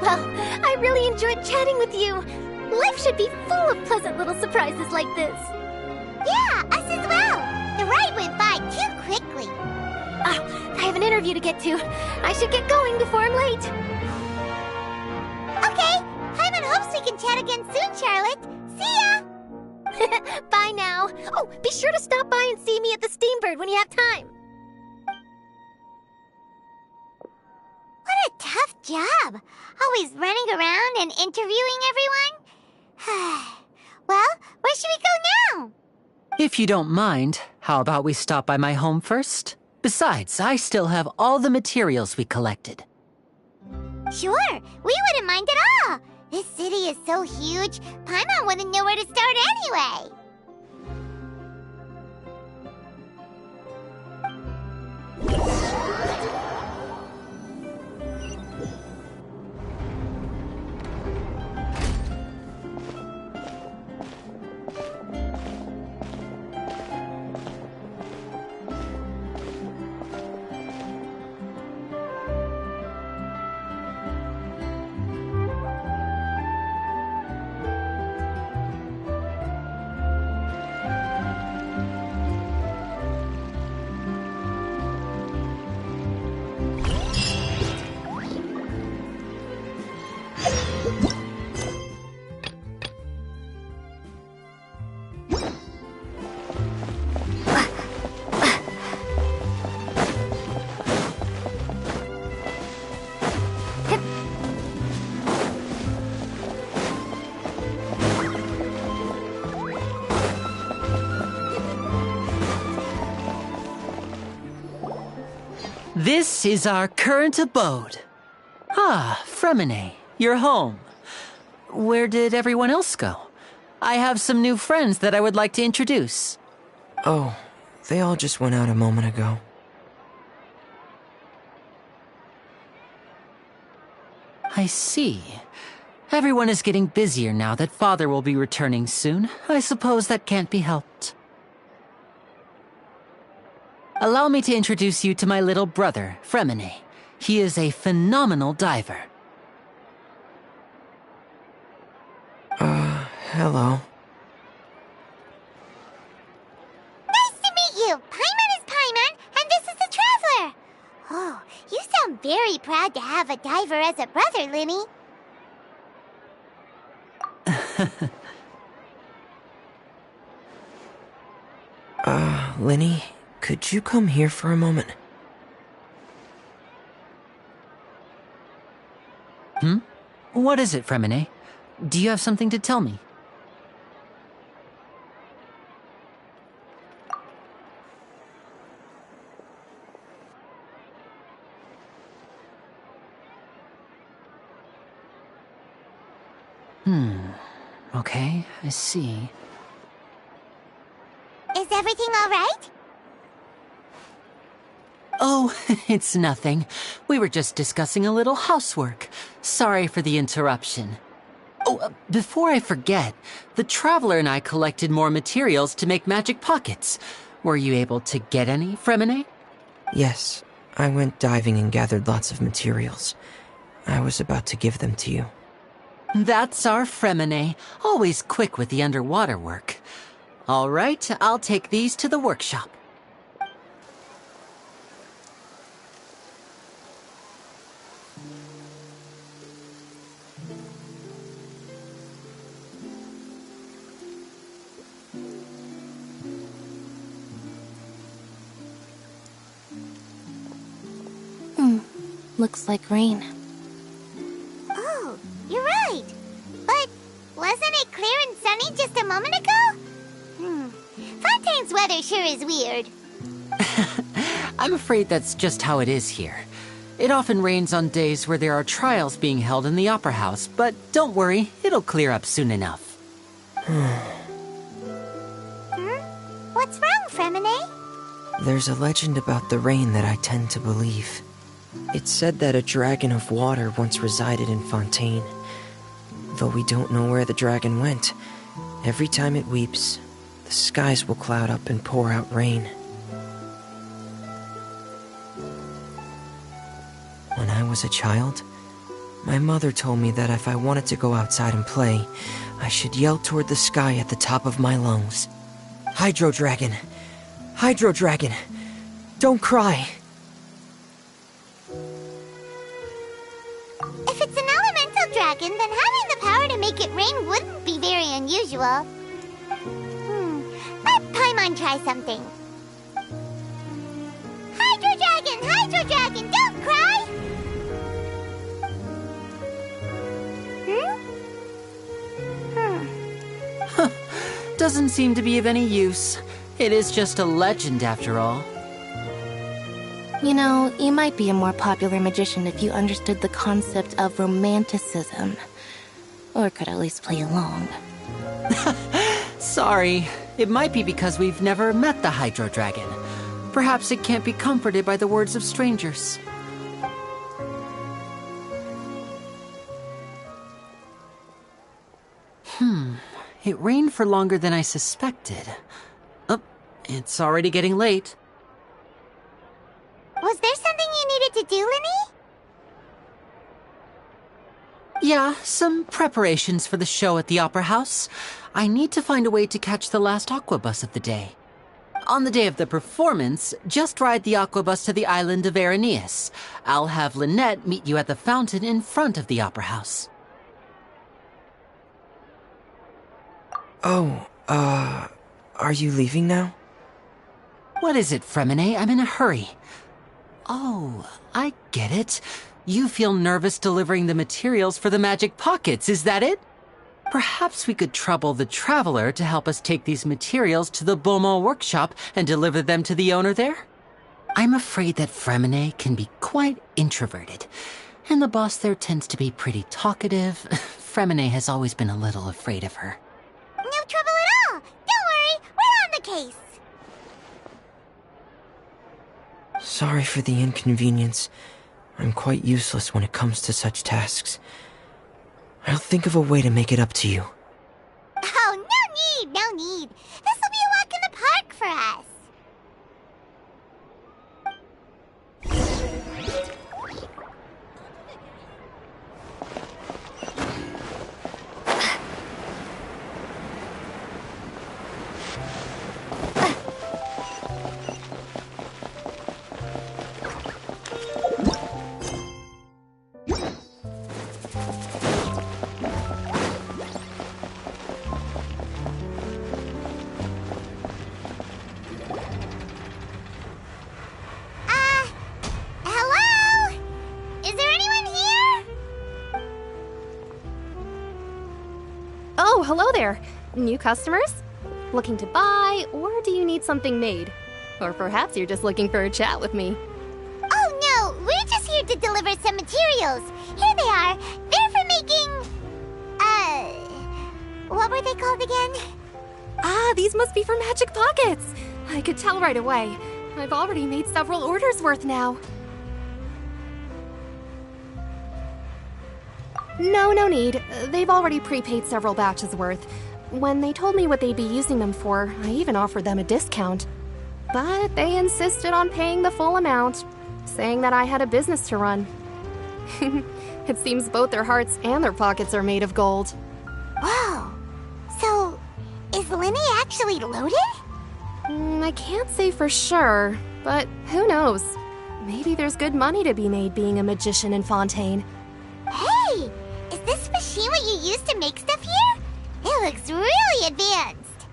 Well, I really enjoyed chatting with you. Life should be full of pleasant little surprises like this. Yeah, us as well. The ride went by too quickly. I have an interview to get to. I should get going before I'm late. Okay, Hyman hopes we can chat again soon, Charlotte. See ya! Bye now. Oh, be sure to stop by and see me at the Steambird when you have time. What a tough job. Always running around and interviewing everyone. Well, where should we go now? If you don't mind, how about we stop by my home first? Besides, I still have all the materials we collected. Sure, we wouldn't mind at all. This city is so huge, Paimon wouldn't know where to start anyway. This is our current abode. Ah, Fremine, you're home. Where did everyone else go? I have some new friends that I would like to introduce. Oh, they all just went out a moment ago. I see. Everyone is getting busier now that Father will be returning soon. I suppose that can't be helped. Allow me to introduce you to my little brother, Fremine. He is a phenomenal diver. Hello. Nice to meet you! Paimon is Paimon, and this is the Traveler! Oh, you sound very proud to have a diver as a brother, Linny. Linny, could you come here for a moment? What is it, Fremine? Do you have something to tell me? Okay, I see. Is everything all right? Oh, it's nothing. We were just discussing a little housework. Sorry for the interruption. Oh, before I forget, the Traveler and I collected more materials to make magic pockets. Were you able to get any, Fremine? Yes, I went diving and gathered lots of materials. I was about to give them to you. That's our Fremine, always quick with the underwater work. All right, I'll take these to the workshop. Looks like rain. Oh, you're right. But wasn't it clear and sunny just a moment ago? Fontaine's weather sure is weird. I'm afraid that's just how it is here. It often rains on days where there are trials being held in the Opera House, but don't worry, it'll clear up soon enough. What's wrong, Fremine? There's a legend about the rain that I tend to believe. It's said that a dragon of water once resided in Fontaine. Though we don't know where the dragon went, every time it weeps, the skies will cloud up and pour out rain. When I was a child, my mother told me that if I wanted to go outside and play, I should yell toward the sky at the top of my lungs. Hydro Dragon! Hydro Dragon! Don't cry! If it's an elemental dragon, then having the power to make it rain wouldn't be very unusual. Let Paimon try something. Hydro Dragon, don't cry! Doesn't seem to be of any use. It is just a legend after all. You know, you might be a more popular magician if you understood the concept of romanticism. Or could at least play along. Sorry. It might be because we've never met the Hydro Dragon. Perhaps it can't be comforted by the words of strangers. It rained for longer than I suspected. Oh, it's already getting late. Was there something you needed to do, Linny? Yeah, some preparations for the show at the Opera House. I need to find a way to catch the last aquabus of the day. On the day of the performance, just ride the aquabus to the island of Aeneas. I'll have Lynette meet you at the fountain in front of the Opera House. Oh, are you leaving now? What is it, Fremine? I'm in a hurry. Oh, I get it. You feel nervous delivering the materials for the magic pockets, is that it? Perhaps we could trouble the Traveler to help us take these materials to the Beaumont workshop and deliver them to the owner there? I'm afraid that Fremine can be quite introverted, and the boss there tends to be pretty talkative. Fremine has always been a little afraid of her. No trouble at all. Don't worry, we're on the case. Sorry for the inconvenience. I'm quite useless when it comes to such tasks. I'll think of a way to make it up to you. Oh, no need. This will be a walk in the park for us. Hello? Is there anyone here? Oh, hello there. New customers? Looking to buy, or do you need something made? Or perhaps you're just looking for a chat with me. Oh no, we're just here to deliver some materials. Here they are. They're for making... what were they called again? Ah, these must be for magic pockets. I could tell right away. I've already made several orders worth now. No need. They've already prepaid several batches worth. When they told me what they'd be using them for, I even offered them a discount. But they insisted on paying the full amount, saying that I had a business to run. It seems both their hearts and their pockets are made of gold. Whoa. So, is Linny actually loaded? I can't say for sure, but who knows? Maybe there's good money to be made being a magician in Fontaine. Hey! Is this machine what you use to make stuff here? It looks really advanced.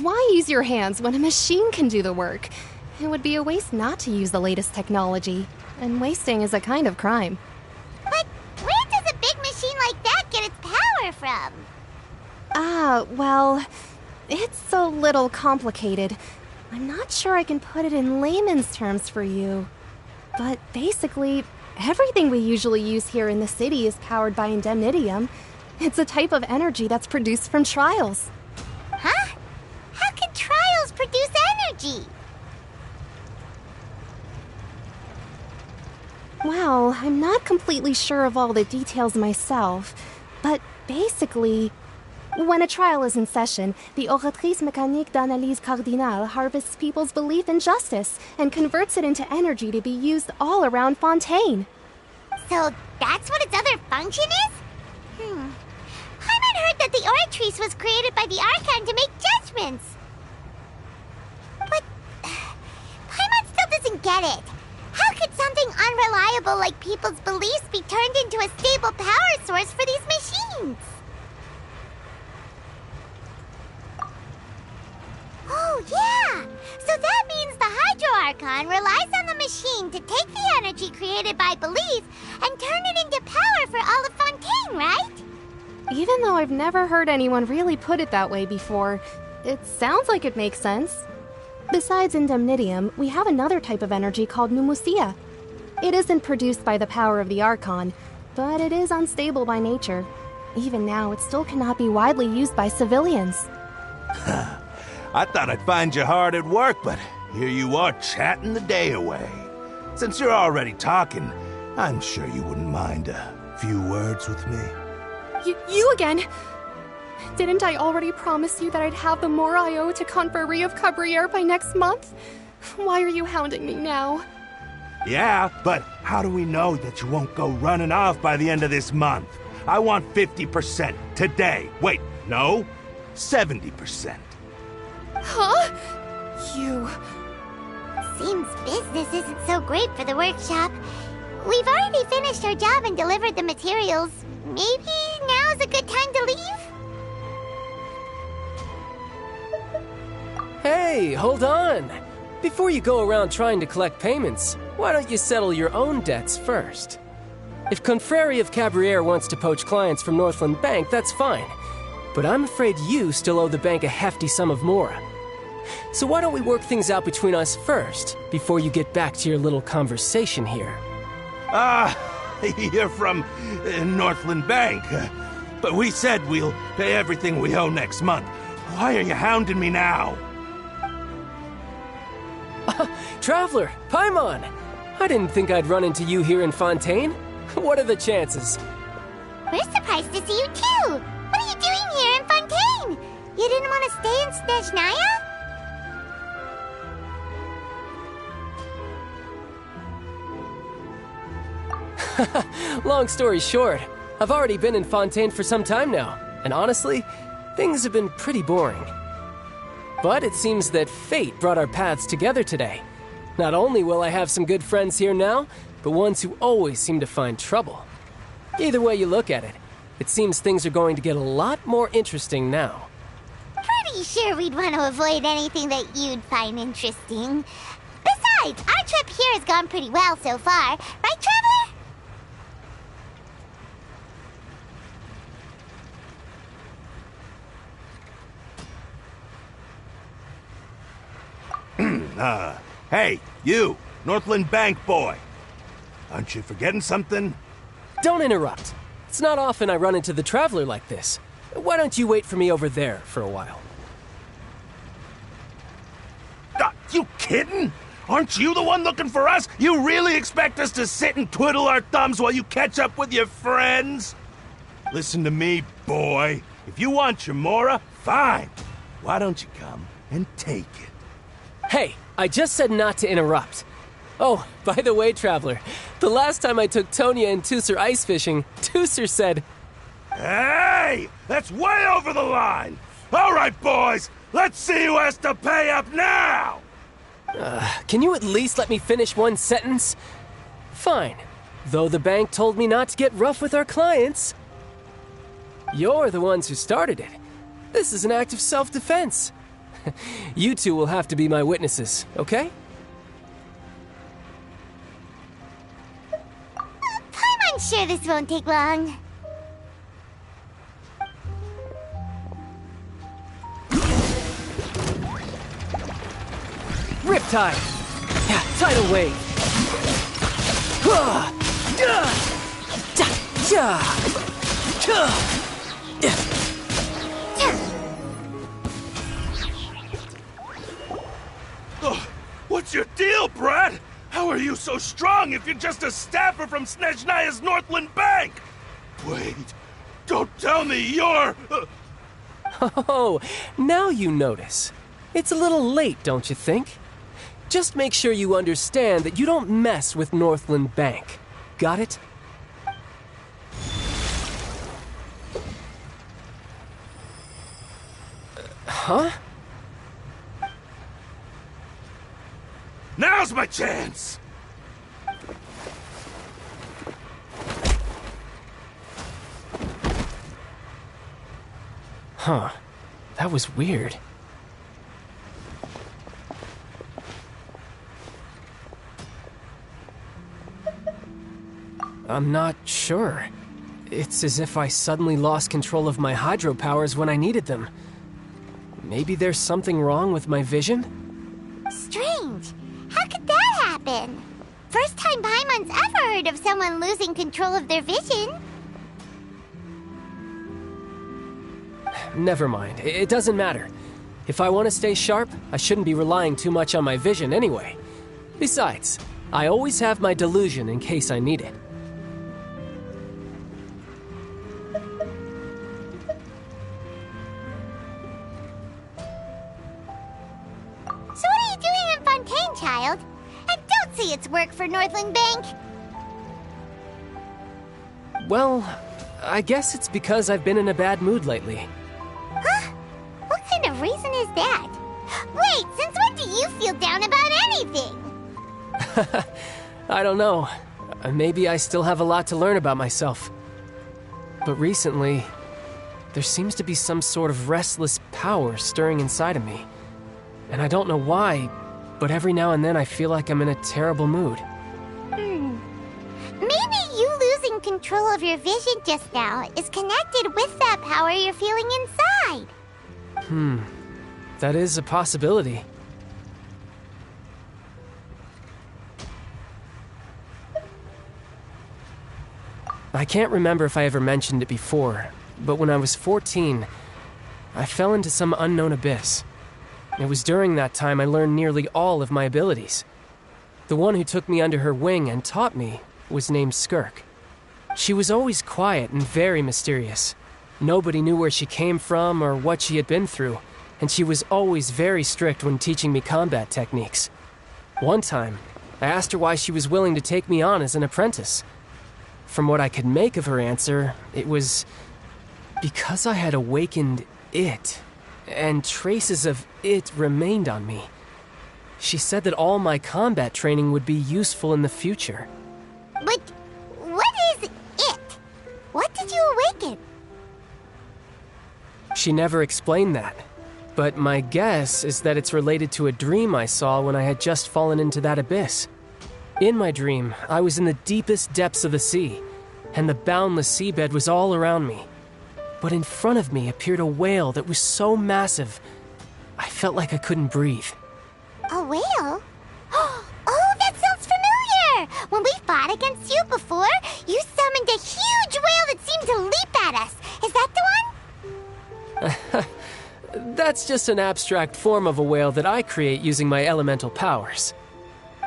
Why use your hands when a machine can do the work? It would be a waste not to use the latest technology, and wasting is a kind of crime. But where does a big machine like that get its power from? Well, it's a little complicated. I'm not sure I can put it in layman's terms for you. But basically, everything we usually use here in the city is powered by indemnitium. It's a type of energy that's produced from trials. Huh? How can trials produce energy? Well, I'm not completely sure of all the details myself, but basically, when a trial is in session, the Oratrice Mécanique d'Analyse Cardinale harvests people's belief in justice and converts it into energy to be used all around Fontaine. So that's what its other function is? Paimon heard that the Oratrice was created by the Archon to make judgments. But Paimon still doesn't get it. How could something unreliable like people's beliefs be turned into a stable power source for these machines? Oh, yeah! So that means the Hydro Archon relies on the machine to take the energy created by belief and turn it into power for all of Fontaine, right? Even though I've never heard anyone really put it that way before, it sounds like it makes sense. Besides indemnitium, we have another type of energy called pneumosia. It isn't produced by the power of the Archon, but it is unstable by nature. Even now, it still cannot be widely used by civilians. I thought I'd find you hard at work, but here you are chatting the day away. Since you're already talking, I'm sure you wouldn't mind a few words with me. You again? Didn't I already promise you that I'd have the more I owe to Confrérie of Cabriere by next month? Why are you hounding me now? Yeah, but how do we know that you won't go running off by the end of this month? I want 50% today. Wait, no, 70%. Huh? You... Seems business isn't so great for the workshop. We've already finished our job and delivered the materials. Maybe now's a good time to leave? Hey, hold on! Before you go around trying to collect payments, why don't you settle your own debts first? If Confrérie of Cabriere wants to poach clients from Northland Bank, that's fine. But I'm afraid you still owe the bank a hefty sum of mora. So why don't we work things out between us first, before you get back to your little conversation here? You're from Northland Bank. But we said we'll pay everything we owe next month. Why are you hounding me now? Traveler, Paimon! I didn't think I'd run into you here in Fontaine. What are the chances? We're surprised to see you too! What are you doing here in Fontaine? You didn't want to stay in Snezhnaya? Long story short, I've already been in Fontaine for some time now, and honestly, things have been pretty boring. But it seems that fate brought our paths together today. Not only will I have some good friends here now, but ones who always seem to find trouble. Either way you look at it, it seems things are going to get a lot more interesting now. Pretty sure we'd want to avoid anything that you'd find interesting. Besides, our trip here has gone pretty well so far. Right, Traveler? Hey, you, Northland Bank boy. Aren't you forgetting something? Don't interrupt. It's not often I run into the Traveler like this. Why don't you wait for me over there for a while? You kidding? Aren't you the one looking for us? You really expect us to sit and twiddle our thumbs while you catch up with your friends? Listen to me, boy. If you want your Mora, fine. Why don't you come and take it? Hey, I just said not to interrupt. Oh, by the way, Traveler, the last time I took Tonya and Tusser ice fishing, Tusser said... Hey! That's way over the line! All right, boys, let's see who has to pay up now! Can you at least let me finish one sentence? Fine. Though the bank told me not to get rough with our clients. You're the ones who started it. This is an act of self-defense. You two will have to be my witnesses, okay? I'm sure this won't take long. Riptide! Yeah, tidal wave! What's your deal, Brad? How are you so strong if you're just a staffer from Snezhnaya's Northland Bank? Wait, don't tell me you're... Oh, now you notice. It's a little late, don't you think? Just make sure you understand that you don't mess with Northland Bank. Got it? Huh? Now's my chance! Huh. That was weird. I'm not sure. It's as if I suddenly lost control of my hydro powers when I needed them. Maybe there's something wrong with my vision? Strange. How could that happen? First time Paimon's ever heard of someone losing control of their vision. Never mind. It doesn't matter. If I want to stay sharp, I shouldn't be relying too much on my vision anyway. Besides, I always have my delusion in case I need it. So what are you doing in Fontaine, child? And don't say it's work for Northland Bank. Well, I guess it's because I've been in a bad mood lately. Huh? What kind of reason is that? Wait, since when do you feel down about anything? I don't know. Maybe I still have a lot to learn about myself. But recently, there seems to be some sort of restless power stirring inside of me. And I don't know why, but every now and then I feel like I'm in a terrible mood. Maybe you losing control of your vision just now is connected with that power you're feeling inside. that is a possibility. I can't remember if I ever mentioned it before, but when I was 14, I fell into some unknown abyss. It was during that time I learned nearly all of my abilities. The one who took me under her wing and taught me was named Skirk. She was always quiet and very mysterious. Nobody knew where she came from or what she had been through, and she was always very strict when teaching me combat techniques. One time, I asked her why she was willing to take me on as an apprentice. From what I could make of her answer, it was because I had awakened it, and traces of it remained on me. She said that all my combat training would be useful in the future. But what is it? What did you awaken? She never explained that, but my guess is that it's related to a dream I saw when I had just fallen into that abyss. In my dream, I was in the deepest depths of the sea, and the boundless seabed was all around me. But in front of me appeared a whale that was so massive, I felt like I couldn't breathe. A whale? Oh, that sounds familiar! When we fought against you before, you summoned a huge whale that seemed to leap at us. Is that the one? That's just an abstract form of a whale that I create using my elemental powers.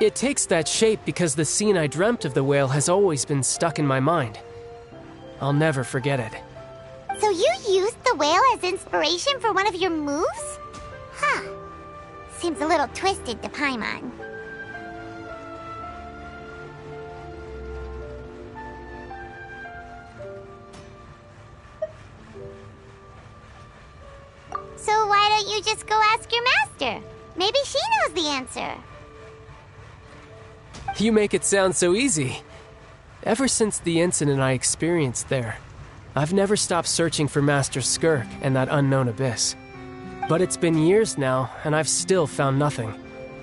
It takes that shape because the scene I dreamt of the whale has always been stuck in my mind. I'll never forget it. So you used the whale as inspiration for one of your moves? Huh. Seems a little twisted to Paimon. So why don't you just go ask your master? Maybe she knows the answer. You make it sound so easy. Ever since the incident I experienced there, I've never stopped searching for Master Skirk and that unknown abyss. But it's been years now, and I've still found nothing.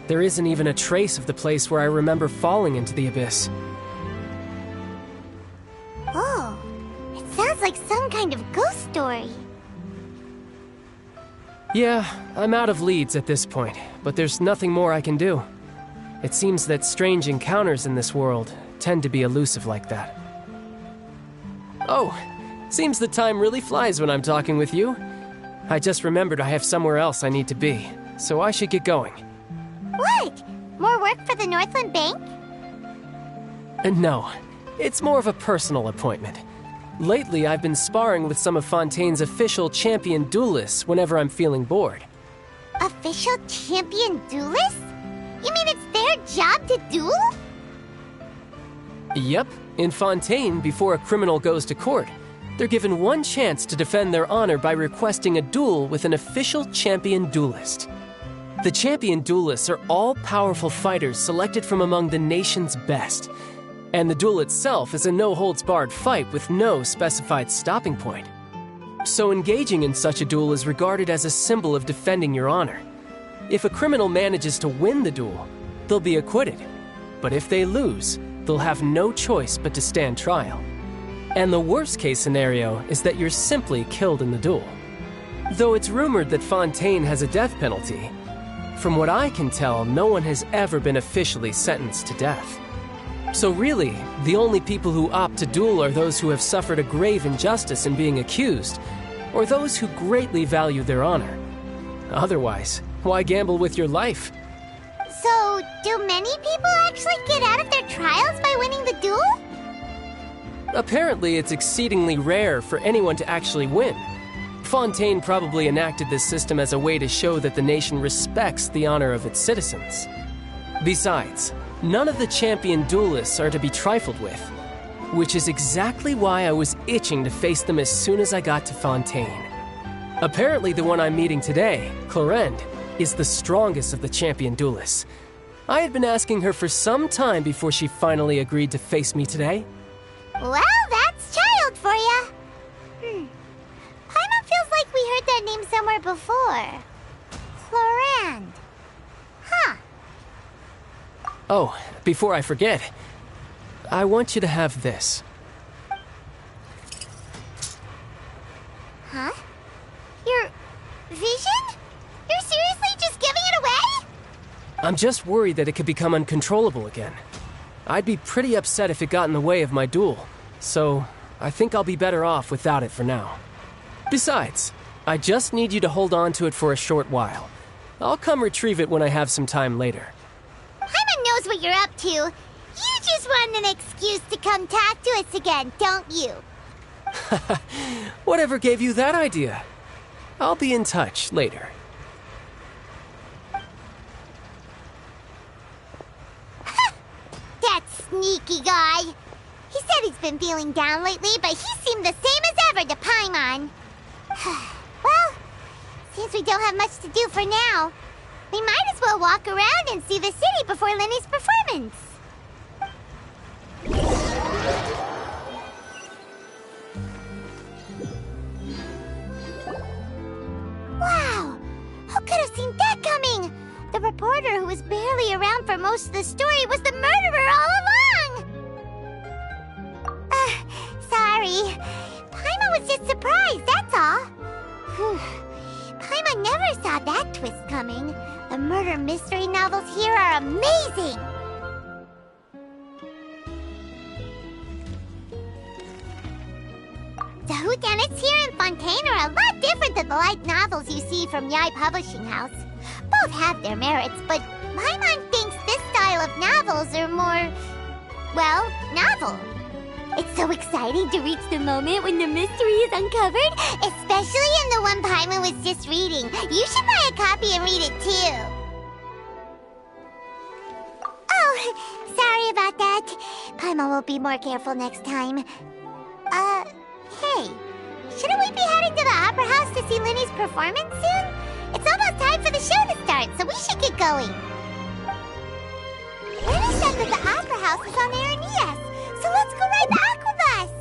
There isn't even a trace of the place where I remember falling into the abyss. Oh, it sounds like some kind of ghost story. Yeah, I'm out of leads at this point, but there's nothing more I can do. It seems that strange encounters in this world tend to be elusive like that. Oh, seems the time really flies when I'm talking with you. I just remembered I have somewhere else I need to be, so I should get going. What? More work for the Northland Bank? No, it's more of a personal appointment. Lately, I've been sparring with some of Fontaine's official champion duelists whenever I'm feeling bored. Official champion duelists? You mean it's their job to duel? Yep, in Fontaine, before a criminal goes to court, they're given one chance to defend their honor by requesting a duel with an official champion duelist. The champion duelists are all-powerful fighters selected from among the nation's best, and the duel itself is a no-holds-barred fight with no specified stopping point. So engaging in such a duel is regarded as a symbol of defending your honor. If a criminal manages to win the duel, they'll be acquitted. But if they lose, they'll have no choice but to stand trial. And the worst-case scenario is that you're simply killed in the duel. Though it's rumored that Fontaine has a death penalty, from what I can tell, no one has ever been officially sentenced to death. So really, the only people who opt to duel are those who have suffered a grave injustice in being accused, or those who greatly value their honor. Otherwise, why gamble with your life? So, do many people actually get out of their trials by winning the duel? Apparently, it's exceedingly rare for anyone to actually win. Fontaine probably enacted this system as a way to show that the nation respects the honor of its citizens. Besides, none of the champion duelists are to be trifled with, which is exactly why I was itching to face them as soon as I got to Fontaine. Apparently, the one I'm meeting today, Clorinde, is the strongest of the champion duelists. I had been asking her for some time before she finally agreed to face me today. Well, that's child for ya. Paimon feels like we heard that name somewhere before. Clorinde. Huh. Oh, before I forget, I want you to have this. Huh? Your vision? You're serious I'm just worried that it could become uncontrollable again. I'd be pretty upset if it got in the way of my duel, so I think I'll be better off without it for now. Besides, I just need you to hold on to it for a short while. I'll come retrieve it when I have some time later. Paimon knows what you're up to. You just want an excuse to come talk to us again, don't you? Whatever gave you that idea? I'll be in touch later. That sneaky guy. He said he's been feeling down lately, but he seemed the same as ever to Paimon. Well, since we don't have much to do for now, we might as well walk around and see the city before Lenny's performance. Wow! Who could have seen that coming? The reporter who was barely around for most of the story was the murderer all along! Sorry. Paimon was just surprised, that's all. Paimon never saw that twist coming. The murder mystery novels here are amazing! The whodunits here in Fontaine are a lot different than the light novels you see from Yai Publishing House. Both have their merits, but Paimon thinks this style of novels are more, well, novel. It's so exciting to reach the moment when the mystery is uncovered, especially in the one Paimon was just reading. You should buy a copy and read it too. Oh, sorry about that. Paimon will be more careful next time. Hey, shouldn't we be heading to the Opera House to see Linny's performance soon? It's almost time for the show to start, so we should get going. Linny said that the Opera House is on Aeneas, so let's go ride the Aquabus!